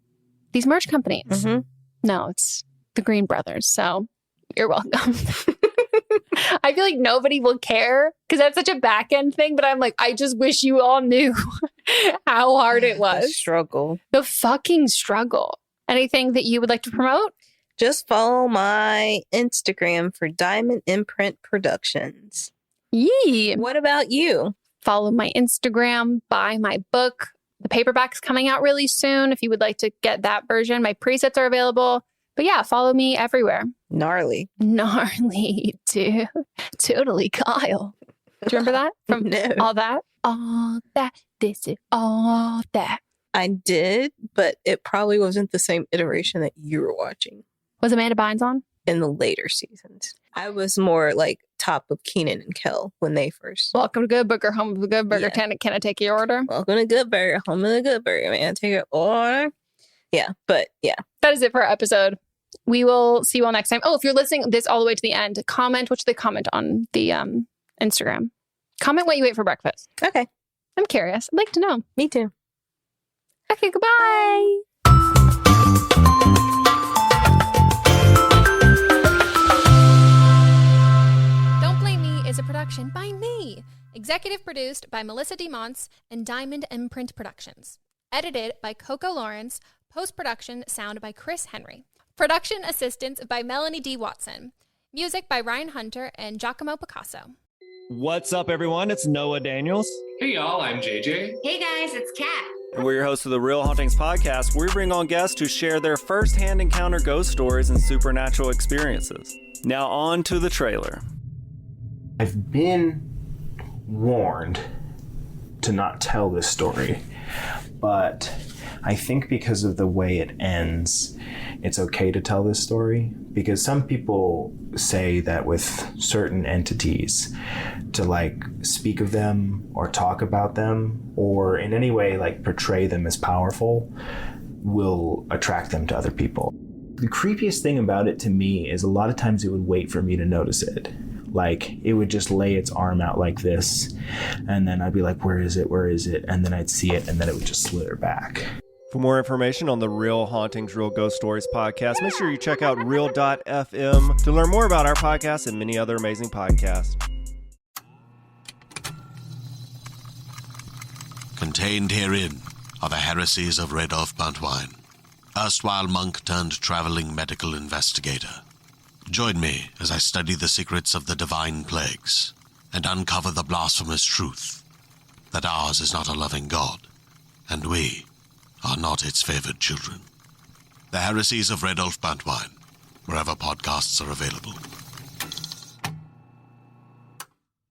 these merch companies. Mm-hmm. No, it's the Green Brothers. So you're welcome. I feel like nobody will care because that's such a back end thing. But I'm like, I just wish you all knew how hard it was. The struggle. The fucking struggle. Anything that you would like to promote? Just follow my Instagram for Diamond Imprint Productions. Yee. What about you? Follow my Instagram, buy my book. The paperback's coming out really soon. If you would like to get that version, my presets are available. But yeah, follow me everywhere. Gnarly, dude. Totally Kyle. Do you remember that? From All That. This is All That. I did, but it probably wasn't the same iteration that you were watching. Was Amanda Bynes on? In the later seasons. I was more top of Keenan and Kel when they first. Welcome to Good Burger, home of the Good Burger. Yeah. Can I take your order? Welcome to Good Burger, home of the Good Burger. Man, take your order. Yeah, but yeah. That is it for our episode. We will see you all next time. Oh, if you're listening this all the way to the end, comment. What should they comment on the Instagram? Comment what you ate for breakfast. Okay. I'm curious. I'd like to know. Me too. Okay, goodbye. Don't Blame Me is a production by me. Executive produced by Melissa DeMonts and Diamond Imprint Productions. Edited by Coco Lawrence. Post-production sound by Chris Henry. Production assistance by Melanie D. Watson. Music by Ryan Hunter and Giacomo Picasso. What's up, everyone? It's Noah Daniels. Hey, y'all. I'm JJ. Hey, guys. It's Kat. And we're your hosts of the Real Hauntings podcast. We bring on guests to share their first-hand encounter ghost stories and supernatural experiences. Now on to the trailer. I've been warned to not tell this story, but I think because of the way it ends, it's okay to tell this story, because some people say that with certain entities, to like speak of them or talk about them or in any way like portray them as powerful will attract them to other people. The creepiest thing about it to me is a lot of times it would wait for me to notice it. Like it would just lay its arm out like this, and then I'd be like, where is it? Where is it? And then I'd see it, and then it would just slither back. For more information on the Real Hauntings, Real Ghost Stories podcast, make sure you check out real.fm to learn more about our podcast and many other amazing podcasts. Contained herein are the heresies of Radolf Buntwine, erstwhile monk turned traveling medical investigator. Join me as I study the secrets of the divine plagues and uncover the blasphemous truth that ours is not a loving God, and we are not its favored children. The heresies of Radolf Buntwine, wherever podcasts are available.